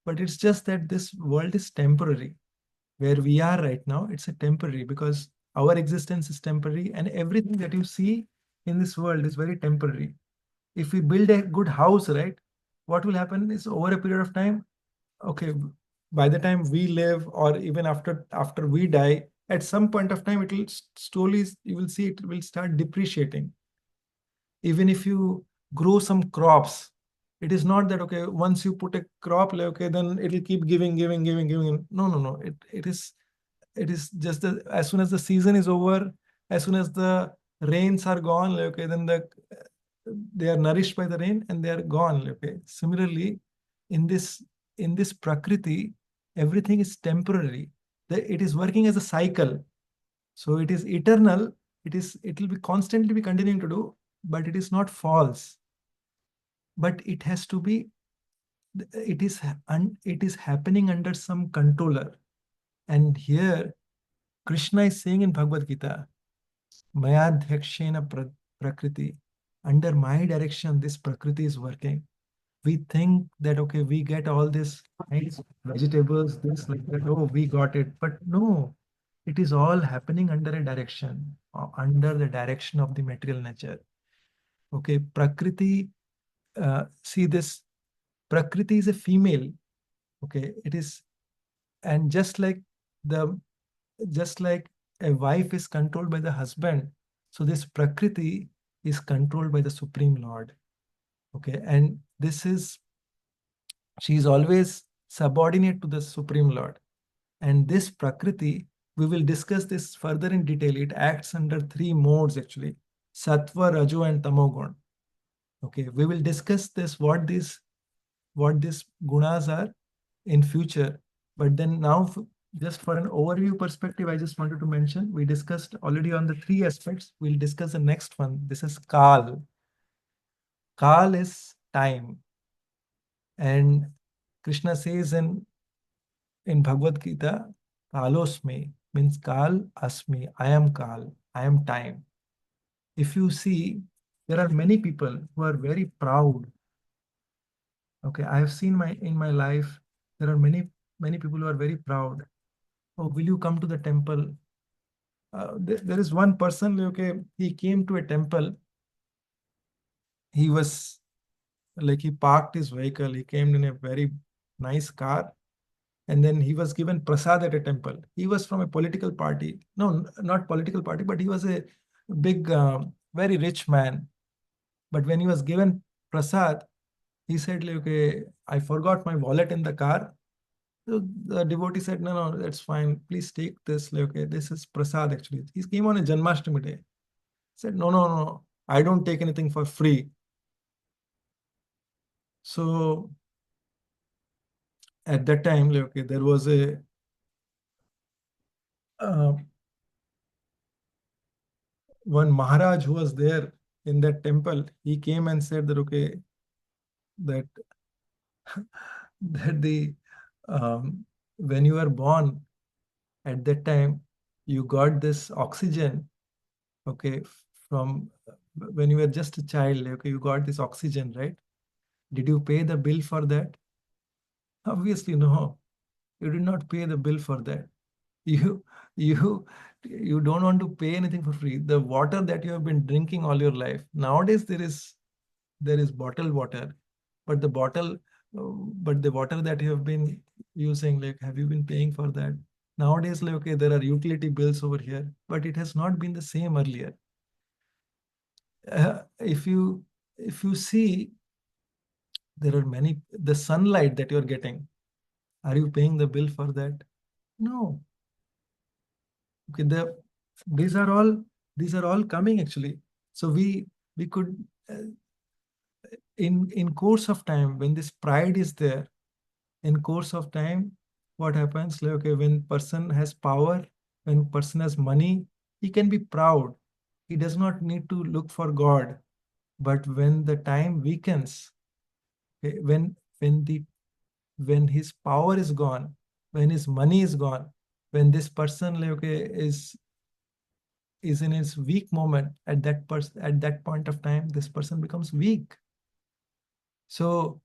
but it's just that this world is temporary. Where we are right now, it's a temporary, because our existence is temporary, and everything that you see in this world is very temporary. If we build a good house, right, what will happen is over a period of time, okay, by the time we live, or even after we die, at some point of time, it will slowly, you will see it will start depreciating. Even if you grow some crops, it is not that okay, once you put a crop, like, okay, then it will keep giving. No. It is just that as soon as the season is over, as soon as the rains are gone, like, okay, then they are nourished by the rain and they are gone. Okay. Similarly, in this Prakriti, everything is temporary. It is working as a cycle. So it is eternal. It will be constantly be continuing to do, but it is not false. But it has to be, it is happening under some controller. And here Krishna is saying in Bhagavad Gita, Mayadhyakshena Prakriti, under my direction, this Prakriti is working. We think that, okay, we get all this nice vegetables, this, like that, oh, we got it. But no, it is all happening under a direction, under the direction of the material nature. Okay, Prakriti, see this, Prakriti is a female. Okay, it is, and the just like a wife is controlled by the husband, so this Prakriti is controlled by the Supreme Lord. Okay, and she is always subordinate to the Supreme Lord. And this Prakriti, we will discuss this further in detail. It acts under three modes actually, Sattva, Raju, and Tamogun. Okay, we will discuss this, what these gunas are in future. But then now, just for an overview perspective, I just wanted to mention, we discussed already on the three aspects. We'll discuss the next one. This is Kal. Kal is time. And Krishna says in Bhagavad Gita, Kalosmi means Kal Asmi. I am Kal. I am time. If you see, there are many people who are very proud. Okay, I have seen in my life, there are many people who are very proud. Oh, will you come to the temple? There is one person, okay, he came to a temple. He was he parked his vehicle. He came in a very nice car, and then he was given prasad at a temple. He was from a political party. No, not political party, but he was a big, very rich man. But when he was given prasad, he said, okay, I forgot my wallet in the car. So the devotee said, no, no, that's fine. Please take this. Like, okay, this is prasad actually. He came on a Janmashtami day. Said, no, no, no, I don't take anything for free. So at that time, like, okay, there was a uh, one Maharaj who was there in that temple. He came and said that, okay, that that the when you were born at that time, you got this oxygen, okay, from when you were just a child, okay, you got this oxygen, right? Did you pay the bill for that? Obviously, no. You did not pay the bill for that. You you you don't want to pay anything for free. The water that you have been drinking all your life. Nowadays there is bottled water, but the water that you have been using, like, have you been paying for that? Nowadays, like, okay, there are utility bills over here, but it has not been the same earlier. If you see, there are many, the sunlight that you're getting, are you paying the bill for that? No. Okay, these are all these are all coming actually. So we could in course of time, when this pride is there, in course of time, what happens, like, okay, when person has power, when person has money, he can be proud. He does not need to look for God. But when the time weakens, okay, when his power is gone, when his money is gone, when this person, like, okay, is in his weak moment, at that point of time, this person becomes weak. So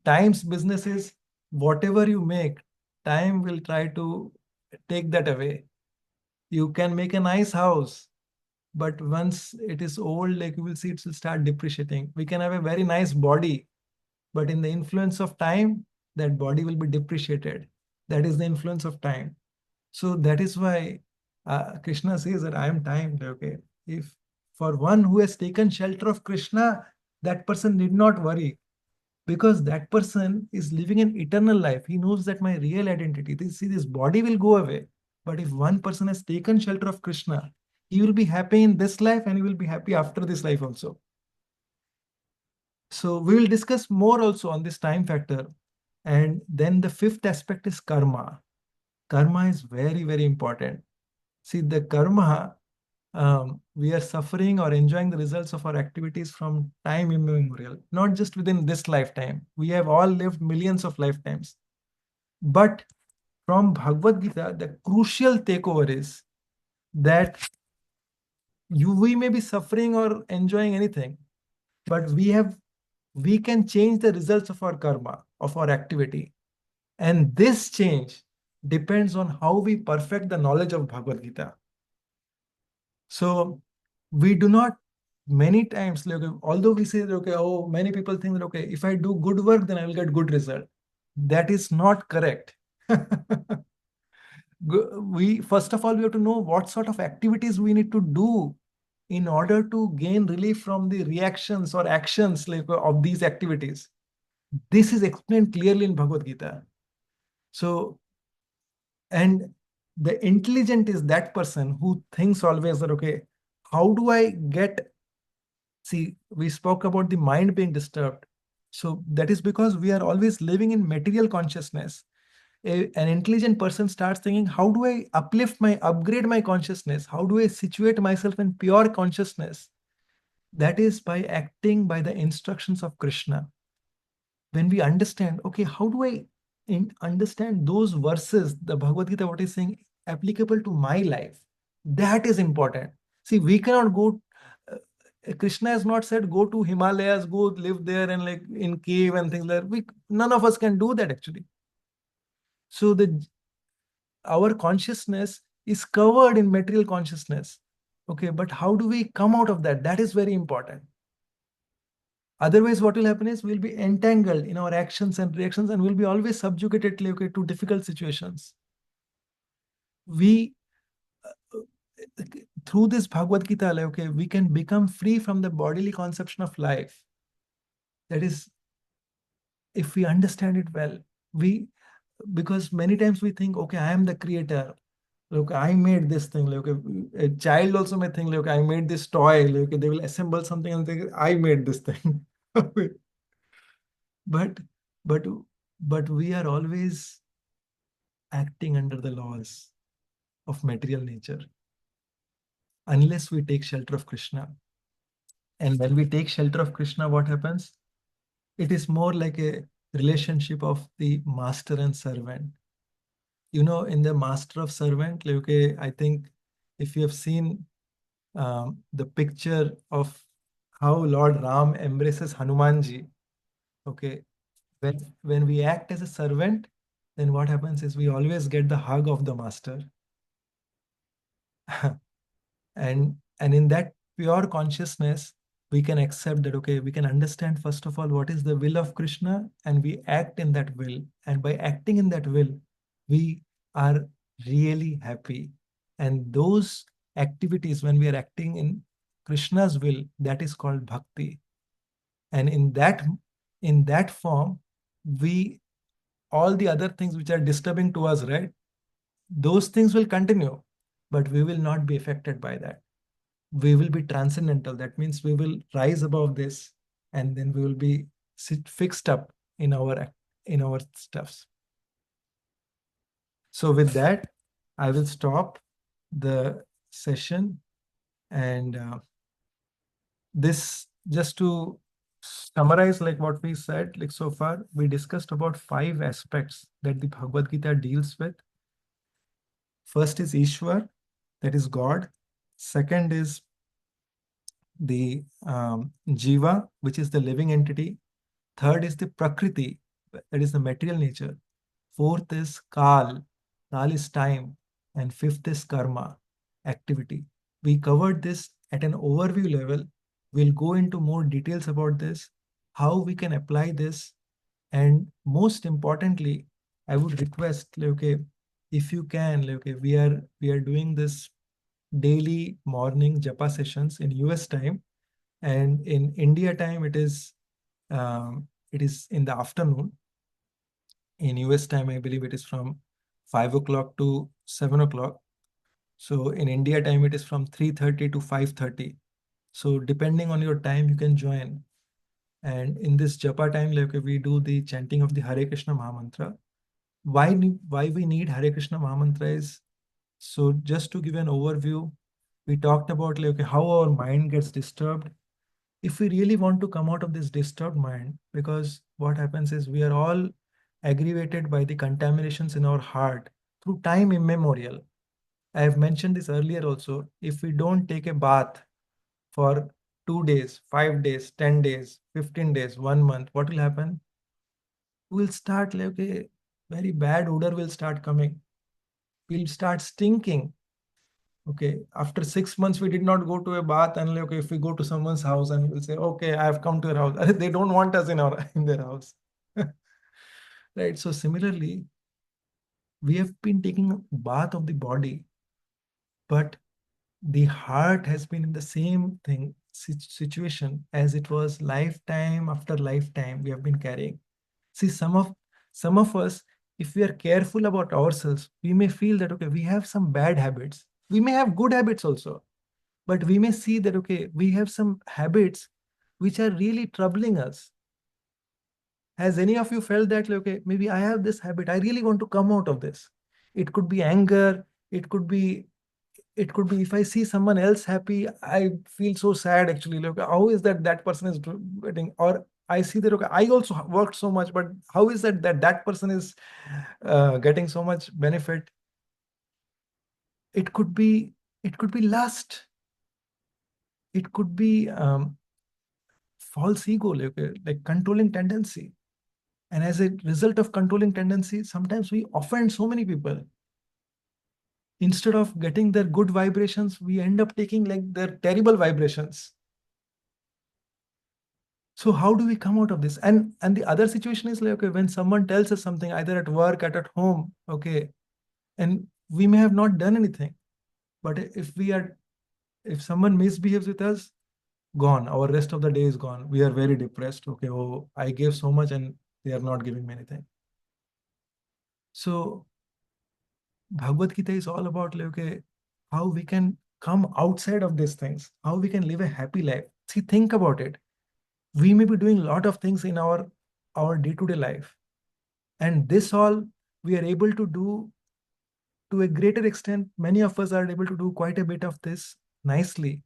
time's business is, whatever you make, time will try to take that away. You can make a nice house, but once it is old, like, you will see, it will start depreciating. We can have a very nice body, but in the influence of time, that body will be depreciated. That is the influence of time. So that is why Krishna says that I am time. Okay, if for one who has taken shelter of Krishna, that person need not worry, because that person is living an eternal life. He knows that my real identity, this body will go away. But if one person has taken shelter of Krishna, he will be happy in this life and he will be happy after this life also. So we will discuss more also on this time factor. And then the fifth aspect is karma. Karma is very, very important. See, the karma, we are suffering or enjoying the results of our activities from time immemorial, not just within this lifetime. We have all lived millions of lifetimes. But from Bhagavad Gita, the crucial takeover is that we may be suffering or enjoying anything, but we can change the results of our karma, of our activity. And this change depends on how we perfect the knowledge of Bhagavad Gita. So we do not, many times, like, although we say that, okay, oh, many people think that, okay, if I do good work, then I will get good result. That is not correct. We first of all, we have to know what sort of activities we need to do in order to gain relief from the reactions or actions, like, of these activities. This is explained clearly in Bhagavad Gita. So, and the intelligent is that person who thinks always that, okay, how do I get, see, we spoke about the mind being disturbed. So that is because we are always living in material consciousness. An intelligent person starts thinking, how do I upgrade my consciousness? How do I situate myself in pure consciousness? That is by acting by the instructions of Krishna. When we understand, okay, how do I understand those verses, the Bhagavad Gita, what is saying, applicable to my life? That is important. See, we cannot go, Krishna has not said, go to Himalayas, go live there and, like, in cave and things like that. None of us can do that actually. So our consciousness is covered in material consciousness. Okay, but how do we come out of that? That is very important. Otherwise, what will happen is we'll be entangled in our actions and reactions, and we'll be always subjugated, okay, to difficult situations. We, through this Bhagavad Gita, okay, we can become free from the bodily conception of life. That is, if we understand it well. Because many times we think, okay, I am the creator. Look, I made this thing. Look, a child also may think, look, I made this toy. Look, they will assemble something and think, I made this thing. But but but we are always acting under the laws of material nature unless we take shelter of Krishna. And when we take shelter of Krishna, what happens? It is more like a relationship of the master and servant. In the master of servant, like, okay, I think if you have seen the picture of how Lord Ram embraces Hanumanji, okay, when we act as a servant, then what happens is we always get the hug of the master. And in that pure consciousness, we can accept that, okay, we can understand first of all what is the will of Krishna, and we act in that will. And by acting in that will, we are really happy. And those activities, when we are acting in Krishna's will, that is called bhakti. And in that form, we all the other things which are disturbing to us, right? Those things will continue, but we will not be affected by that. We will be transcendental. That means we will rise above this, and then we will be fixed up in our stuffs. So with that, I will stop the session. And this, just to summarize, like what we said, like so far, we discussed about 5 aspects that the Bhagavad Gita deals with. First is Ishwar, that is God. Second is the Jiva, which is the living entity. Third is the Prakriti, that is the material nature. Fourth is Kal, Kal is time. And fifth is Karma, activity. We covered this at an overview level. We'll go into more details about this, how we can apply this. And most importantly, I would request, okay, if you can, okay, we are doing this daily morning japa sessions in US time, and in India time it is in the afternoon. In US time, I believe it is from 5 o'clock to 7 o'clock. So in India time, it is from 3:30 to 5:30. So depending on your time, you can join. And in this japa time, like we do the chanting of the Hare Krishna Mahamantra. Why we need Hare Krishna Mahamantra is, so just to give an overview, we talked about like how our mind gets disturbed. If we really want to come out of this disturbed mind, because what happens is we are all aggravated by the contaminations in our heart through time immemorial. I have mentioned this earlier also. If we don't take a bath for 2 days, 5 days, 10 days, 15 days, 1 month, what will happen? We'll start like a very bad odor will start coming. We'll start stinking. Okay, after 6 months, we did not go to a bath, and like, okay, if we go to someone's house and we'll say, okay, I have come to your house. They don't want us in their house. Right. So similarly, we have been taking a bath of the body, but the heart has been in the same thing situation as it was lifetime after lifetime we have been carrying. See, some of us, if we are careful about ourselves, we may feel that, okay, we have some bad habits. We may have good habits also, but we may see that, okay, we have some habits which are really troubling us. Has any of you felt that, like, okay, maybe I have this habit, I really want to come out of this? It could be anger, it could be if I see someone else happy, I feel so sad actually. Like, how is that person is getting, or I see that, okay, I also worked so much, but how is that person is getting so much benefit? It could be lust. It could be false ego, like controlling tendency. And as a result of controlling tendency, sometimes we offend so many people. Instead of getting their good vibrations, we end up taking like their terrible vibrations. So how do we come out of this? And the other situation is like, okay, when someone tells us something, either at work, at home, okay, and we may have not done anything, but if someone misbehaves with us, gone. Our rest of the day is gone. We are very depressed. Okay, oh, I gave so much and they are not giving me anything. So Bhagavad Gita is all about like, okay, how we can come outside of these things, how we can live a happy life. See, think about it. We may be doing a lot of things in our day-to-day life, and this all we are able to do to a greater extent. Many of us are able to do quite a bit of this nicely.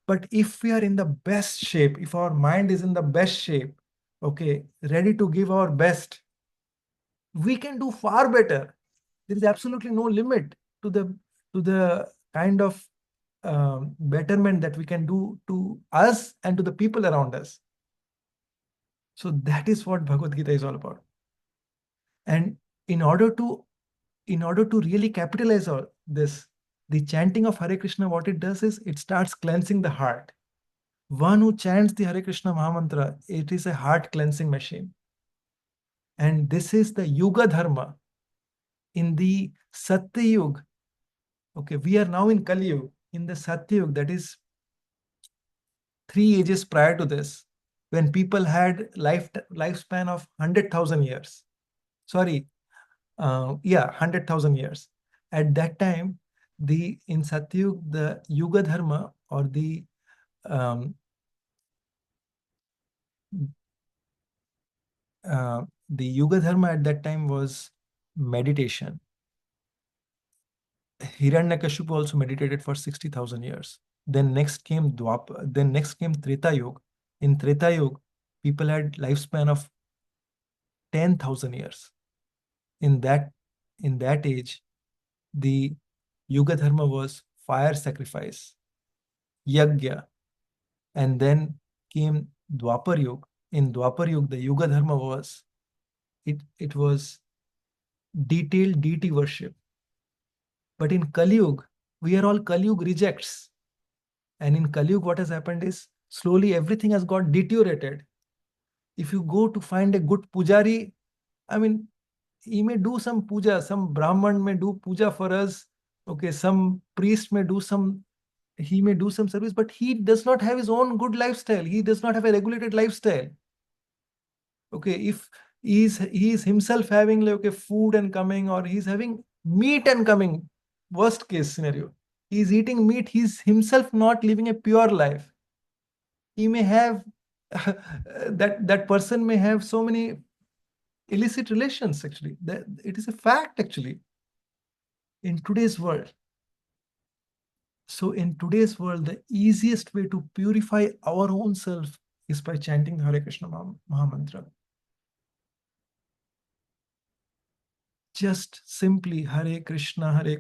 But if we are in the best shape, if our mind is in the best shape, okay, ready to give our best, we can do far better. There is absolutely no limit to the kind of betterment that we can do to us and to the people around us. So that is what Bhagavad Gita is all about. And in order to really capitalize on this, the chanting of Hare Krishna, what it does is it starts cleansing the heart. One who chants the Hare Krishna Mahamantra, it is a heart cleansing machine. And this is the Yuga Dharma. In the Satya Yuga, okay, we are now in Kali Yuga. In the Satya Yuga, that is 3 ages prior to this, when people had lifespan of 100,000 years. Sorry, 100,000 years. At that time, in Satyug, the Yuga Dharma, or um, the Yuga Dharma at that time was meditation. Hiranyakashipu also meditated for 60,000 years. Then next came Treta Yuga. In Treta Yuga, people had lifespan of 10,000 years. In that age, the Yuga Dharma was fire sacrifice, yagya. And then came Dwapar Yuga. In Dwapar Yuga, the Yuga Dharma was it was detailed deity worship. But in Kali Yuga, we are all Kali Yuga rejects. And in Kali Yuga, what has happened is slowly everything has got deteriorated. If you go to find a good pujari, I mean, he may do some puja, some Brahman may do puja for us. Okay, some priest may do some, he may do some service, but he does not have his own good lifestyle. He does not have a regulated lifestyle. Okay, if he is himself having like okay, food and coming, or he's having meat and coming, worst case scenario, he's eating meat, he's himself not living a pure life. He may have that person may have so many illicit relations. Actually, that it is a fact actually in today's world. So in today's world, the easiest way to purify our own self is by chanting the Hare Krishna Mahamantra. Just simply Hare Krishna,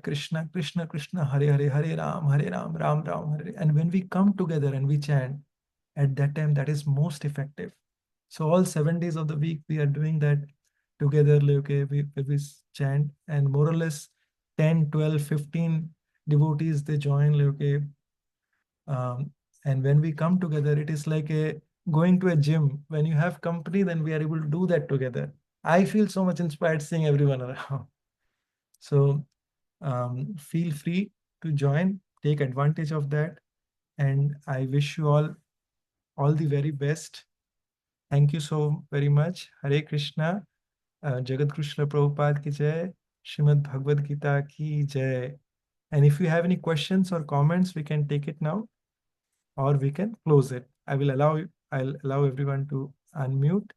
Krishna Krishna, Hare Hare, Hare Ram, Ram Ram, Hare. And when we come together and we chant, at that time, that is most effective. So all 7 days of the week, we are doing that together. Okay, we chant, and more or less 10, 12, 15 devotees, they join. Okay, and when we come together, it is like going to a gym. When you have company, then we are able to do that together. I feel so much inspired seeing everyone around. So feel free to join, take advantage of that. And I wish you all the very best. Thank you so very much. Hare Krishna. Jagat Krishna Prabhupada ki jai. Shrimad Bhagavad Gita ki jai. And if you have any questions or comments, we can take it now, or we can close it. I'll allow everyone to unmute.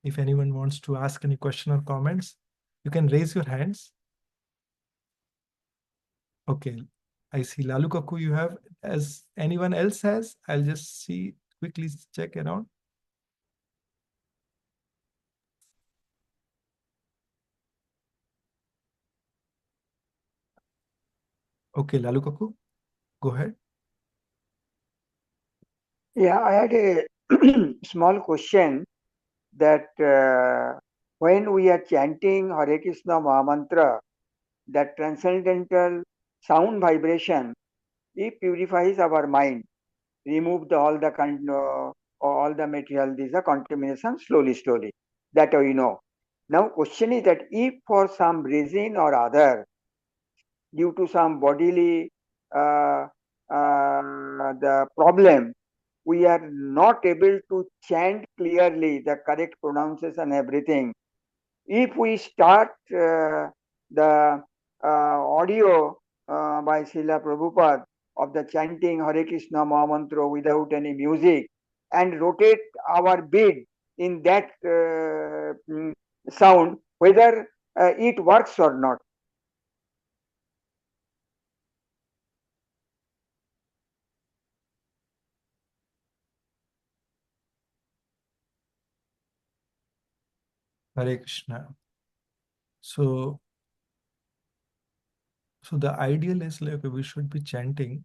If anyone wants to ask any question or comments, you can raise your hands. Okay, I see Lalu Kaku, you have. As anyone else has, I'll just quickly check around. Okay, Lalu Kaku, go ahead. Yeah, I had a small question that when we are chanting Hare Krishna Mahamantra, that transcendental sound vibration, it purifies our mind, remove all the material, these are contamination slowly. That we know. Now, question is that if for some reason or other, due to some bodily uh, the problem, we are not able to chant clearly the correct pronunciation, everything. If we start the audio by Srila Prabhupada of the chanting Hare Krishna Mahamantra without any music and rotate our bead in that sound, whether it works or not. Hare Krishna. So the ideal is like we should be chanting.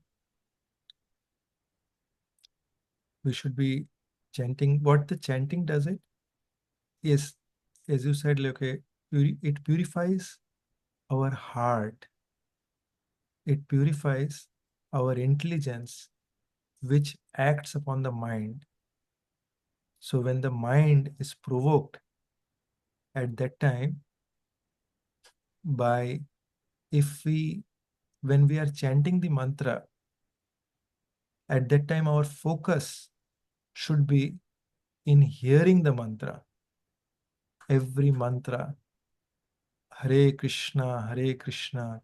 We should be chanting. What the chanting does it? Yes, as you said, like, okay, it purifies our heart. It purifies our intelligence, which acts upon the mind. So when the mind is provoked at that time, by if we when we are chanting the mantra, at that time our focus should be in hearing the mantra. Every mantra, Hare Krishna, Krishna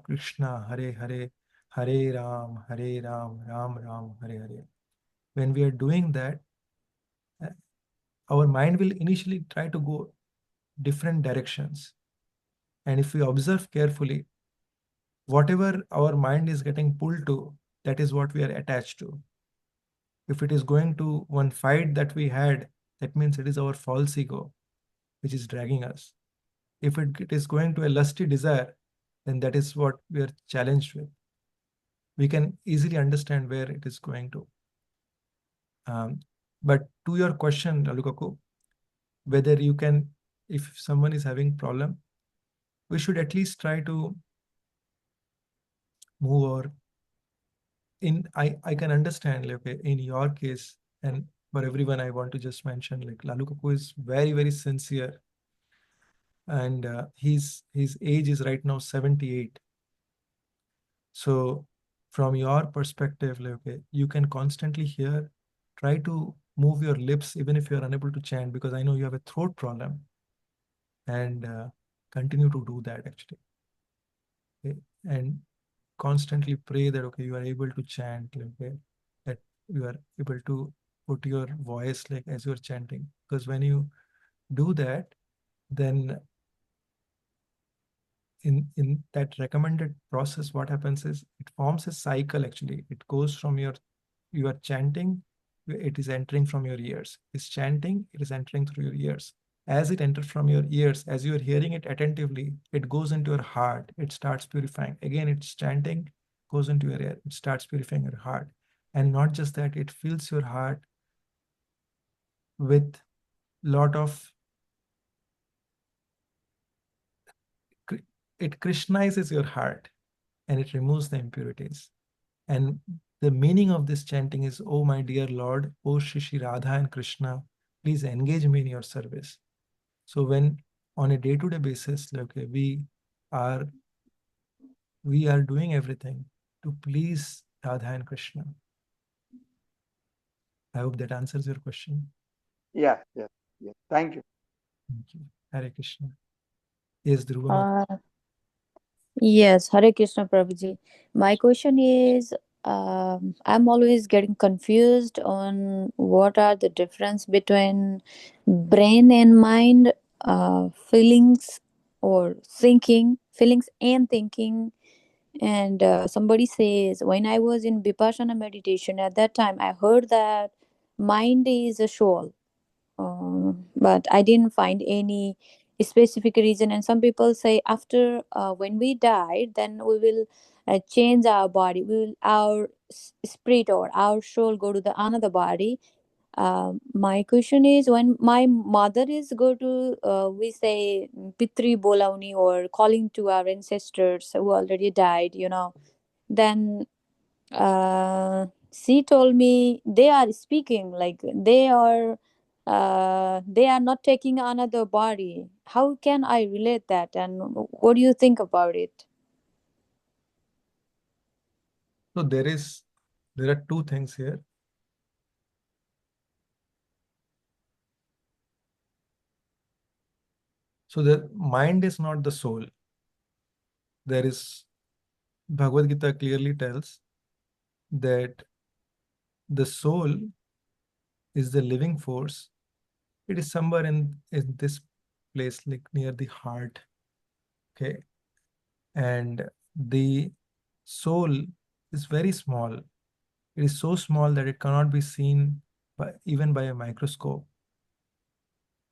Krishna, Hare Hare, Hare Ram, Ram Ram, Hare Hare. When we are doing that, our mind will initially try to go different directions. And if we observe carefully, whatever our mind is getting pulled to, that is what we are attached to. If it is going to one fight that we had, that means it is our false ego which is dragging us. If it is going to a lusty desire, then that is what we are challenged with. We can easily understand where it is going to. But to your question, Lalukaku, whether you can, if someone is having problem, we should at least try to move or I can understand, like, okay, in your case, and for everyone, I want to just mention, like, Lalu Kapoor is very, very sincere, and his age is right now 78. So from your perspective, like, okay, you can constantly hear, try to move your lips even if you are unable to chant, because I know you have a throat problem, and continue to do that actually. Okay? And constantly pray that, okay, you are able to chant, like, okay, that you are able to put your voice like as you're chanting, because when you do that, then in that recommended process, what happens is it forms a cycle. Actually, it goes from you are chanting, it is entering from your ears. It's chanting, it is entering through your ears. As it enters from your ears, as you are hearing it attentively, it goes into your heart, it starts purifying. Again, it's chanting, goes into your ear, it starts purifying your heart. And not just that, it fills your heart with lot of, it Krishnizes your heart, and it removes the impurities. And the meaning of this chanting is, oh my dear Lord, oh Shri Radha and Krishna, please engage me in your service. So when on a day-to-day basis, okay, are doing everything to please Radha and Krishna. I hope that answers your question. Yes, yes, yes. Thank you. Thank you. Hare Krishna. Yes, Dhruva. Yes, Hare Krishna Prabhuji. My question is, I'm always getting confused on what are the difference between brain and mind, feelings or thinking, feelings and thinking. And somebody says, when I was in Vipassana meditation, at that time, I heard that mind is a soul, but I didn't find any specific reason. And some people say after when we died, then we will change our body. We will our spirit or our soul go to the another body. My question is, when my mother is go to we say pitri bolauni or calling to our ancestors who already died, then she told me they are speaking like they are not taking another body. How can I relate that, and what do you think about it? So there are two things here. So the mind is not the soul. There is, Bhagavad Gita clearly tells that the soul is the living force. It is somewhere in this place, like near the heart. Okay. And the soul is very small. It is so small that it cannot be seen even by a microscope.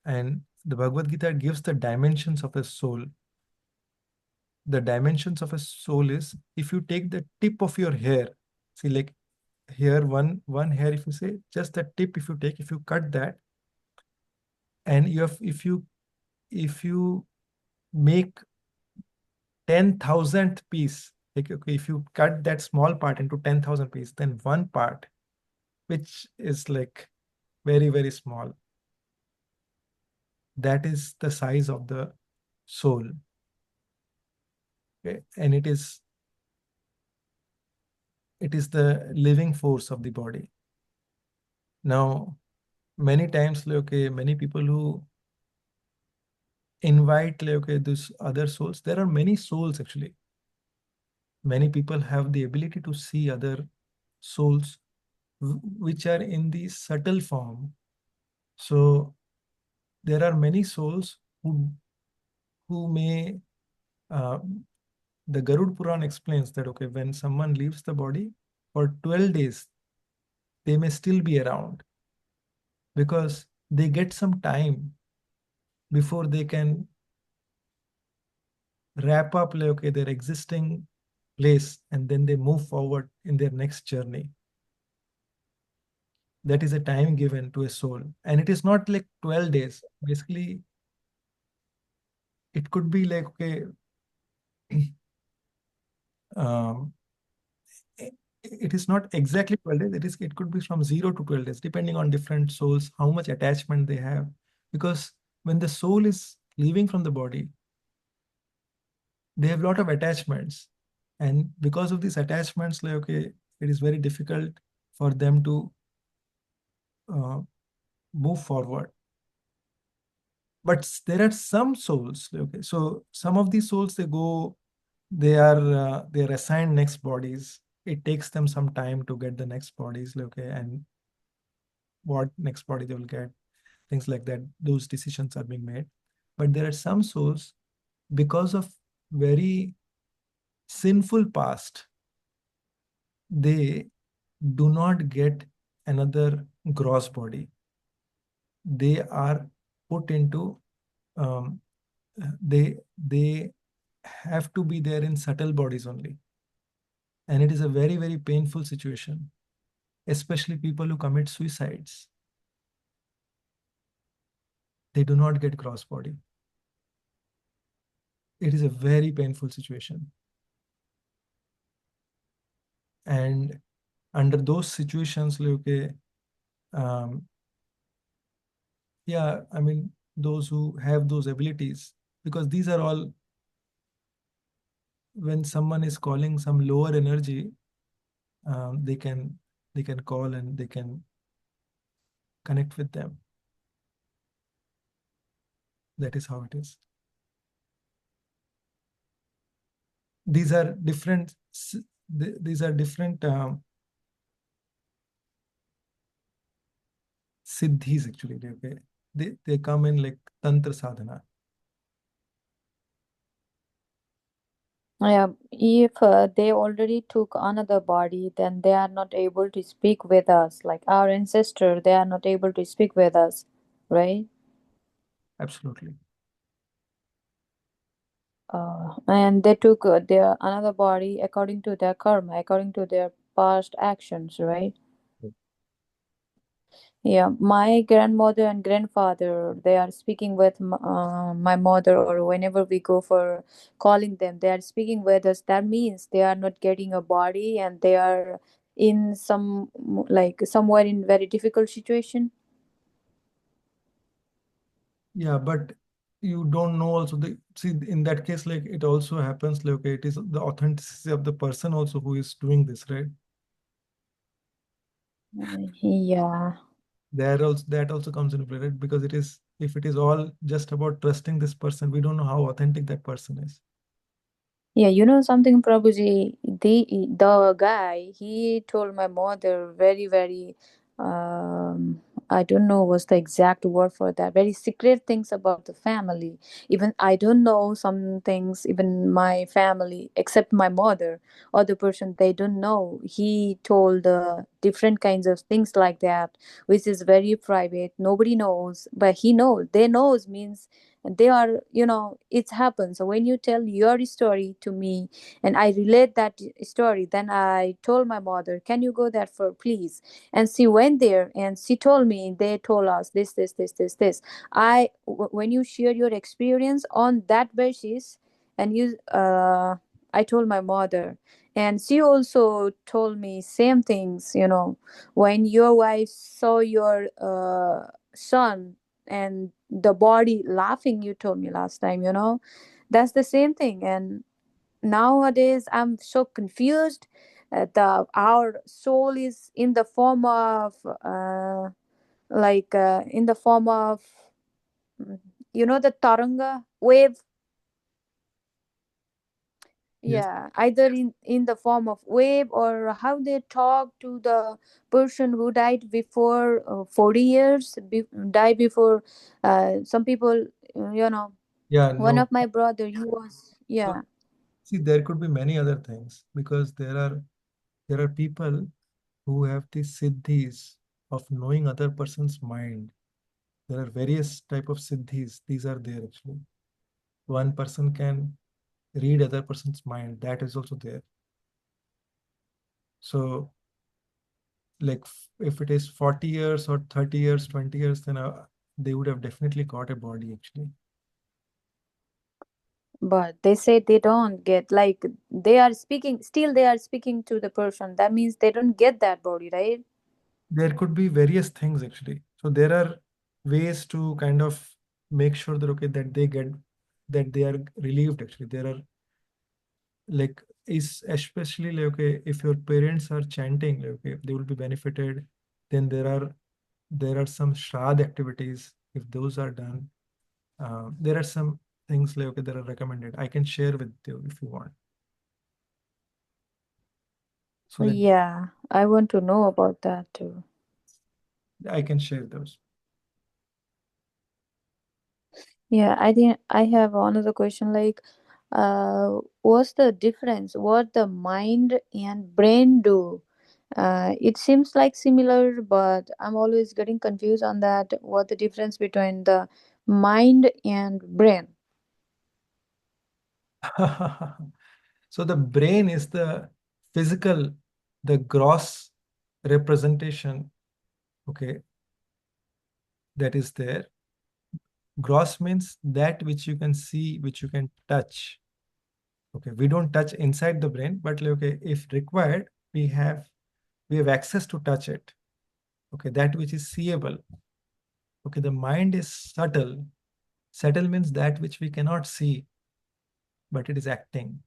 And the Bhagavad Gita gives the dimensions of a soul. The dimensions of a soul is, if you take the tip of your hair, see, like here, one hair, if you say just the tip, if you cut that, and if you make 10,000th piece, like, okay, if you cut that small part into 10,000 pieces, then one part, which is like very, very small, that is the size of the soul. Okay? And it is the living force of the body. Now, many times, like, okay, many people who invite, like, okay, these other souls, there are many souls actually. Many people have the ability to see other souls which are in the subtle form. So there are many souls who may, uh, the Garud Puran explains that, okay, when someone leaves the body for 12 days, they may still be around because they get some time before they can wrap up, like, okay, their existing place, and then they move forward in their next journey. That is a time given to a soul, and it is not like 12 days. Basically, it could be like, okay, um, it is not exactly 12 days. It could be from 0 to 12 days, depending on different souls, how much attachment they have. Because when the soul is leaving from the body, they have a lot of attachments. And because of these attachments, like, okay, it is very difficult for them to uh, move forward. But there are some souls, okay, so some of these souls, they are assigned next bodies. It takes them some time to get the next bodies, okay, and what next body they will get, things like that. Those decisions are being made. But there are some souls, because of very sinful past, they do not get another gross body. They are put into, um, they have to be there in subtle bodies only. And it is a very, very painful situation, especially people who commit suicides. They do not get gross body. It is a very painful situation. And under those situations, like, okay, um, yeah, I mean, those who have those abilities, because these are all, when someone is calling some lower energy, they can call and they can connect with them. That is how it is. These are different. These are different siddhis actually. Okay, they come in like tantra sadhana. Yeah, if they already took another body, then they are not able to speak with us. Like our ancestor, they are not able to speak with us, right? Absolutely. And they took their another body according to their karma, according to their past actions, right? Yeah, my grandmother and grandfather, they are speaking with my mother, or whenever we go for calling them, they are speaking with us. That means they are not getting a body and they are in some, like somewhere in very difficult situation. Yeah, but you don't know also see, in that case, like, it also happens like, okay, it is the authenticity of the person also who is doing this, right? Yeah. That also comes into play, right? Because it is if it is all just about trusting this person, we don't know how authentic that person is. Yeah, you know something, Prabhuji, the guy, he told my mother very, very, um, I don't know what's the exact word for that, very secret things about the family. Even I don't know some things, even my family, except my mother, other person, they don't know. He told different kinds of things like that, which is very private. Nobody knows, but he knows. They knows means they are, it happens. So when you tell your story to me and I relate that story, then I told my mother, can you go there for please? And she went there and she told me, they told us this. When you share your experience on that basis, and you I told my mother, and she also told me same things, when your wife saw your son and the body laughing, you told me last time, that's the same thing. And nowadays I'm so confused. The our soul is in the form of in the form of, mm, the taranga wave. Yes. Yeah, either in the form of wave, or how they talk to the person who died before 40 years, died before some people, Yeah, one no. of my brother, he was, So, yeah. see, there could be many other things, because there are people who have these siddhis of knowing other person's mind. There are various type of siddhis. These are there actually. One person can read other person's mind. That is also there. So, like, if it is 40 years or 30 years, 20 years, then they would have definitely got a body actually. But they say they don't get, like, they are speaking, still they are speaking to the person, that means they don't get that body, right? There could be various things actually. So there are ways to kind of make sure that okay, that they are relieved actually. There are, like, is especially like, okay, if your parents are chanting, like, okay, they will be benefited. Then there are some shraddh activities. If those are done, there are some things like, okay, that are recommended. I can share with you if you want. So that Yeah, I want to know about that too. I can share those. Yeah, I think I have another question, like, what's the difference what the mind and brain do? It seems like similar, but I'm always getting confused on that, what the difference between the mind and brain. So the brain is the physical, the gross representation, okay, that is there. Gross means that which you can see, which you can touch. Okay, we don't touch inside the brain, but like, okay, if required, we have access to touch it. Okay, that which is seeable. Okay, the mind is subtle. Subtle means that which we cannot see, but it is acting.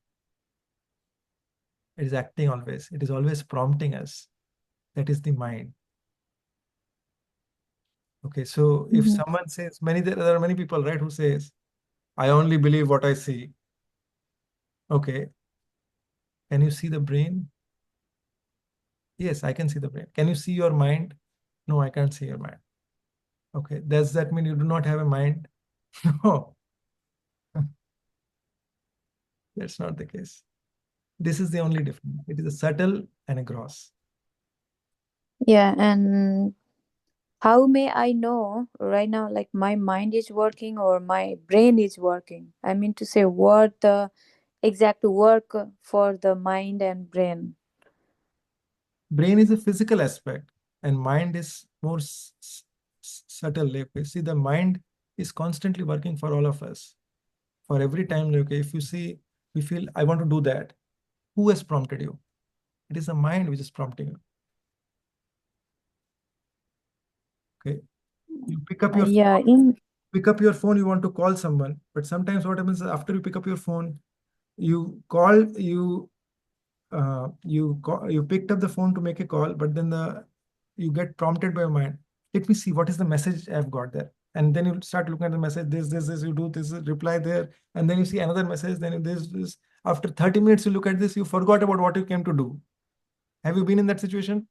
It is acting always. It is always prompting us. That is the mind. Okay, so if Mhm. someone says, there are many people, right, who says, I only believe what I see. Okay, can you see the brain? Yes, I can see the brain. Can you see your mind? No, I can't see your mind. Okay, does that mean you do not have a mind? No, that's not the case. This is the only difference. It is a subtle and a gross. Yeah, and how may I know right now, like, my mind is working or my brain is working? I mean to say, what the exact work for the mind and brain? Brain is a physical aspect, and mind is more subtle. Like, see, the mind is constantly working for all of us. For every time, like, okay, if you see, we feel, I want to do that. Who has prompted you? It is the mind which is prompting you. Okay. You Yeah, in pick up your phone, you want to call someone, but sometimes what happens is after you pick up your phone, you call, you picked up the phone to make a call, but then you get prompted by your mind. Let me see what is the message I've got there. and then you start looking at the message, this, you do this, reply there, and then you see another message, then this. After 30 minutes, you look at this, you forgot about what you came to do. Have you been in that situation?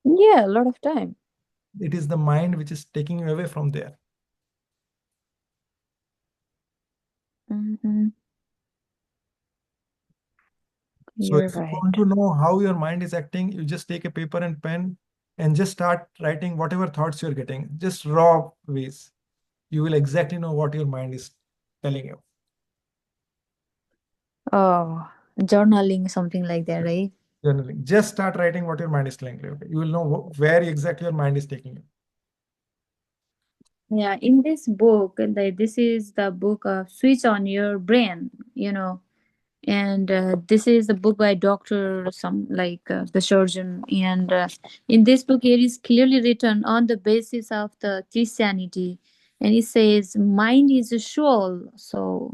Yeah, a lot of time. It is the mind which is taking you away from there. Mm-hmm. So You're if you right. want to know how your mind is acting, you just take a paper and pen and just start writing whatever thoughts you're getting, just raw ways. You will exactly know what your mind is telling you. Oh, journaling, something like that, right? Journaling. Just start writing what your mind is telling you. Okay? You will know where exactly your mind is taking you. Yeah, in this book, this is the book of Switch on Your Brain, and this is a book by doctor, some like the surgeon, and in this book it is clearly written on the basis of the Christianity, and it says mind is a soul. So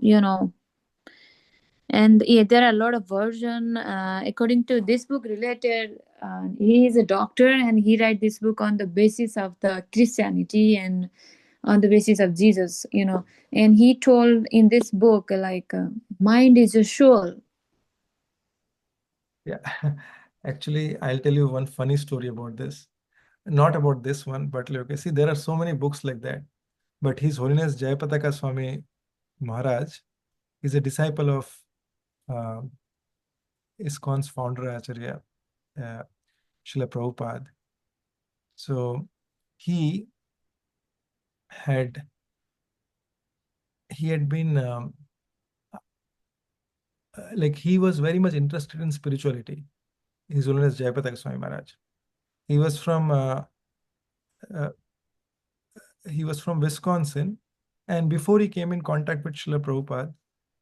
and yeah, there are a lot of version according to this book related. He is a doctor and he write this book on the basis of the Christianity and on the basis of Jesus, and he told in this book like mind is a soul. Yeah. Actually, I'll tell you one funny story about this. Not about this one, but okay, see, there are so many books like that. But His Holiness Jayapataka Swami Maharaj is a disciple of uh, ISKCON's founder Acharya, uh, Srila Prabhupada. So he had he had been like he was very much interested in spirituality. His Holiness Jayapataka Swami Maharaj. He was from uh, uh, he was from Wisconsin, and before he came in contact with Srila Prabhupada,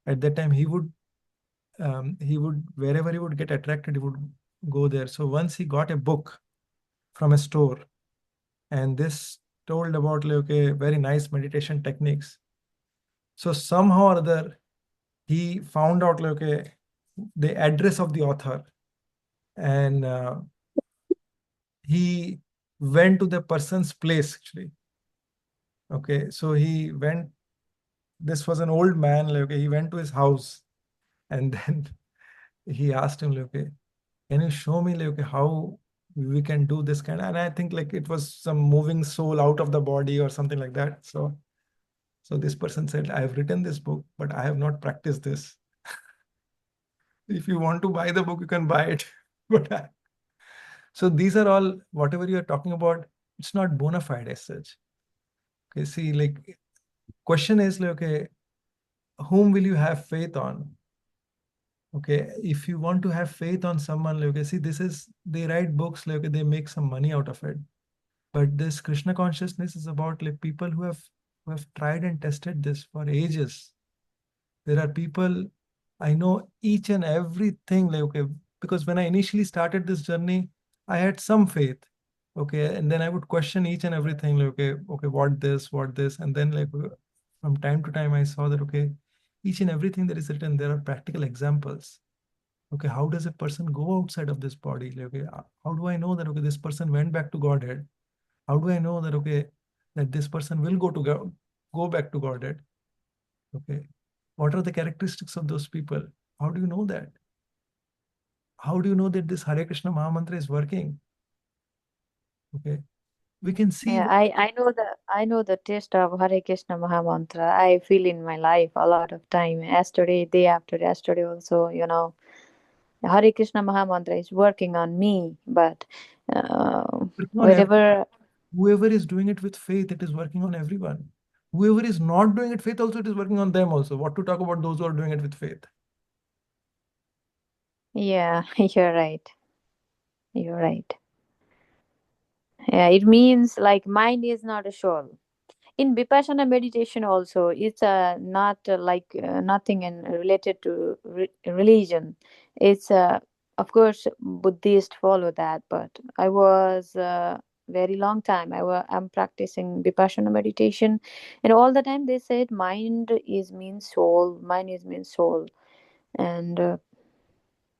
at that time he would wherever he would get attracted, he would go there. So once he got a book from a store, and this told about like okay, very nice meditation techniques. So somehow or other, he found out like okay, the address of the author, and he went to the person's place actually. Okay, so he went. This was an old man. Like okay, he went to his house, and then he asked him like okay, can you show me like okay, how we can do this kind of, and I think like it was some moving soul out of the body or something like that. So this person said, I have written this book, but I have not practiced this. If you want to buy the book, you can buy it. But so these are all, whatever you are talking about, it's not bona fide as such. Okay, see, like question is like, okay, whom will you have faith on? Okay, if you want to have faith on someone, like, okay, see, they write books, like, okay, they make some money out of it. But this Krishna consciousness is about like people who have tried and tested this for ages. There are people, I know each and everything, like, okay, because when I initially started this journey, I had some faith. Okay, and then I would question each and everything, like, okay, what this, and then like from time to time, I saw that okay, each and everything that is written, there are practical examples. Okay, how does a person go outside of this body? Like, okay, how do I know that okay, this person went back to Godhead? How do I know that okay, that this person will go back to Godhead? Okay, what are the characteristics of those people? How do you know that? How do you know that this Hare Krishna Mahamantra is working? Okay, we can see Yeah, that. I know the taste of Hare Krishna Mahamantra. I feel in my life a lot of time. Yesterday, day after yesterday, also, Hare Krishna Mahamantra is working on me. But Working on wherever, whoever is doing it with faith, it is working on everyone. Whoever is not doing it faith, also it is working on them also. What to talk about those who are doing it with faith? yeah, you're right. You're right. Yeah, it means like mind is not a soul. In Vipassana meditation also, it's not like nothing in related to religion. It's of course Buddhist follow that, but I was very long time I'm practicing Vipassana meditation, and all the time they said mind is means soul, mind is means soul, and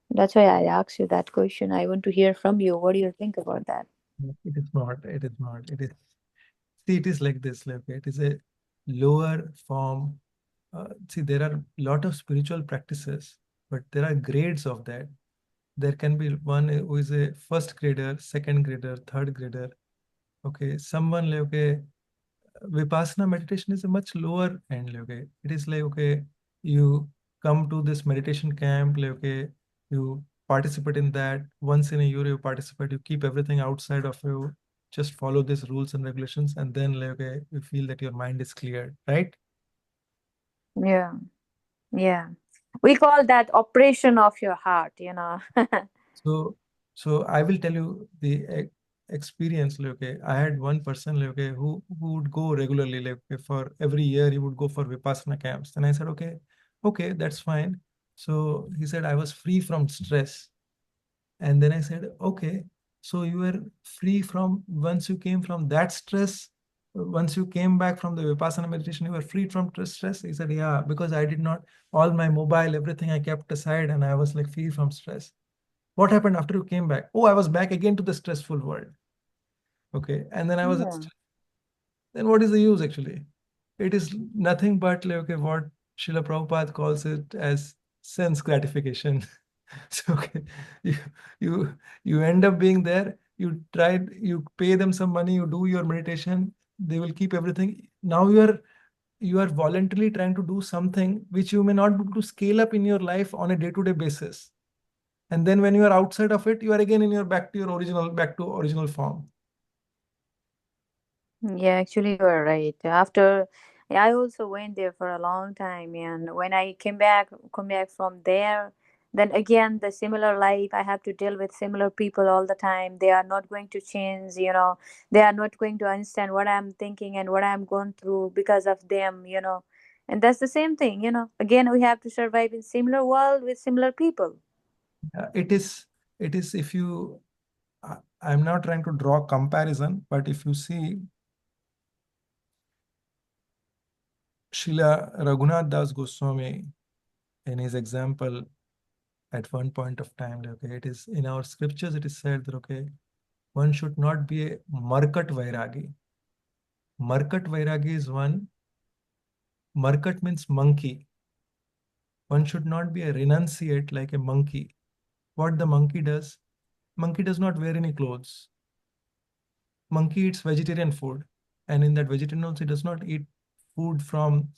that's why I asked you that question. I want to hear from you. What do you think about that? It is not. It is not. It is. See, it is like this. Like, it is a lower form. See, there are a lot of spiritual practices, but there are grades of that. There can be one who is a first grader, second grader, third grader. Okay, someone like, okay, Vipassana meditation is a much lower end. Like, okay, it is like, okay, you come to this meditation camp, like, okay, you participate in that once in a year. You participate, you keep everything outside of you, just follow these rules and regulations, and then like, okay, you feel that your mind is cleared, right? Yeah. Yeah. We call that operation of your heart, you know. So, so I will tell you the experience. Like, okay, I had one person, like, okay, who would go regularly. Like, okay, for every year he would go for Vipassana camps. And I said, okay, okay, that's fine. So he said I was free from stress. And then I said, okay, so you were free from once you came from that stress. Once you came back from the Vipassana meditation, you were free from stress. He said, yeah, because I did not, all my mobile, everything I kept aside, and I was like free from stress. What happened after you came back? Oh, I was back again to the stressful world. Okay. And then I was, Yeah. then what is the use actually? It is nothing but like, okay, what Srila Prabhupada calls it as sense gratification. So, okay, you, you, you end up being there, you pay them some money, you do your meditation, they will keep everything. Now you are voluntarily trying to do something which you may not be able to scale up in your life on a day-to-day basis. And then when you are outside of it, you are again in your back to original form. Yeah, actually, you are right. After, yeah, I also went there for a long time, and when I come back from there, then again the similar life. I have to deal with similar people all the time. They are not going to change, you know. They are not going to understand what I'm thinking and what I'm going through because of them, you know. And that's the same thing, you know. Again, we have to survive in similar world with similar people. It is if you, I'm not trying to draw comparison, but if you see Srila Raghunath Das Goswami in his example at one point of time, okay, it is in our scriptures, it is said that, okay, one should not be a Markat Vairagi. Markat Vairagi is one, Markat means monkey. One should not be a renunciate like a monkey. What the monkey does? Monkey does not wear any clothes. Monkey eats vegetarian food. And in that vegetarian also, he does not eat food from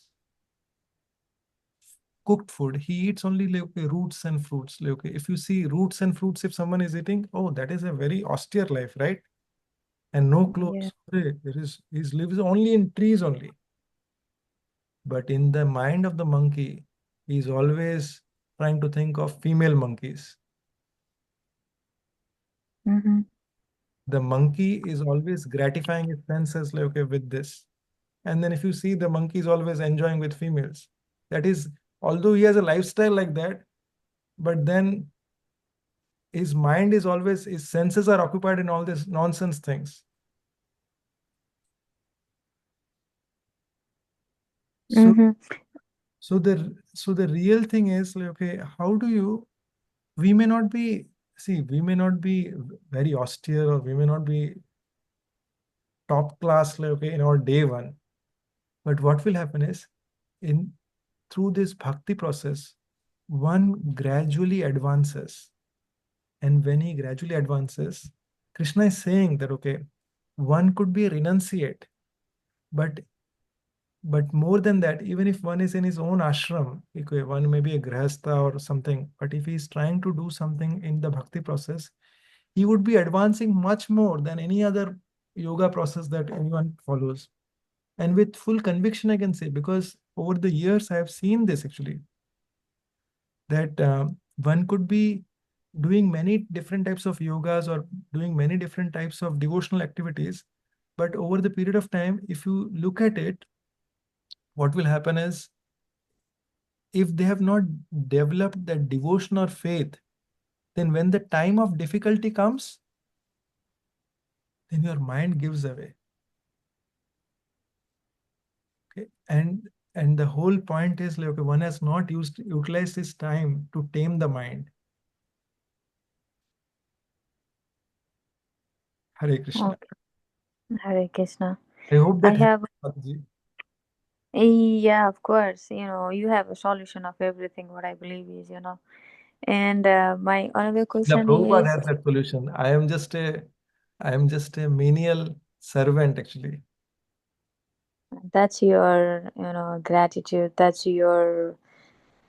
cooked food. He eats only like, okay, roots and fruits. Like, okay, if you see roots and fruits, if someone is eating, oh, that is a very austere life, right? And no Yeah. clothes. Hey, he lives only in trees only. But in the mind of the monkey, he's always trying to think of female monkeys. Mm-hmm. The monkey is always gratifying his senses like, okay, with this. And then if you see the monkey is always enjoying with females. That is, although he has a lifestyle like that, but then his mind is always, his senses are occupied in all these nonsense things. So, Mm-hmm. so the real thing is like, okay, how do you, we may not be, see, we may not be very austere, or we may not be top class, like, okay, in our day one. But what will happen is, in through this bhakti process, one gradually advances. And when he gradually advances, Krishna is saying that, okay, one could be a renunciate, but more than that, even if one is in his own ashram, okay, one may be a grihastha or something, but if he is trying to do something in the bhakti process, he would be advancing much more than any other yoga process that anyone follows. And with full conviction, I can say, because over the years, I have seen this actually, that one could be doing many different types of yogas or doing many different types of devotional activities. But over the period of time, if you look at it, what will happen is, if they have not developed that devotion or faith, then when the time of difficulty comes, then your mind gives away. Okay. And the whole point is like, okay, one has not utilized his time to tame the mind. Hare Krishna. Okay. Hare Krishna. I hope I that have, helps, Mataji. yeah, of course, you have a solution of everything, what I believe is, And my another The question Prabhupada is, has that solution. I am just a menial servant actually. that's your, gratitude. That's your,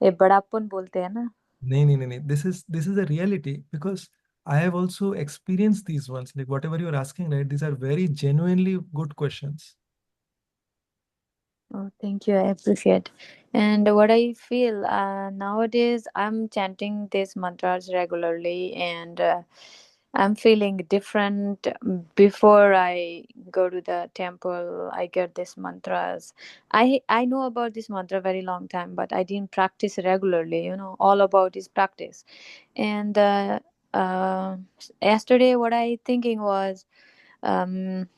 ये बड़ापन बोलते हैं ना. No, no, no, no. This is a reality because I have also experienced these ones. Like whatever you're asking, right? These are very genuinely good questions. Oh, thank you. I appreciate. And what I feel nowadays, I'm chanting these mantras regularly, and I'm feeling different. Before I go to the temple, I get these mantras. I know about this mantra very long time, but I didn't practice regularly. All about is practice. And uh, yesterday, what I thinking was. Um,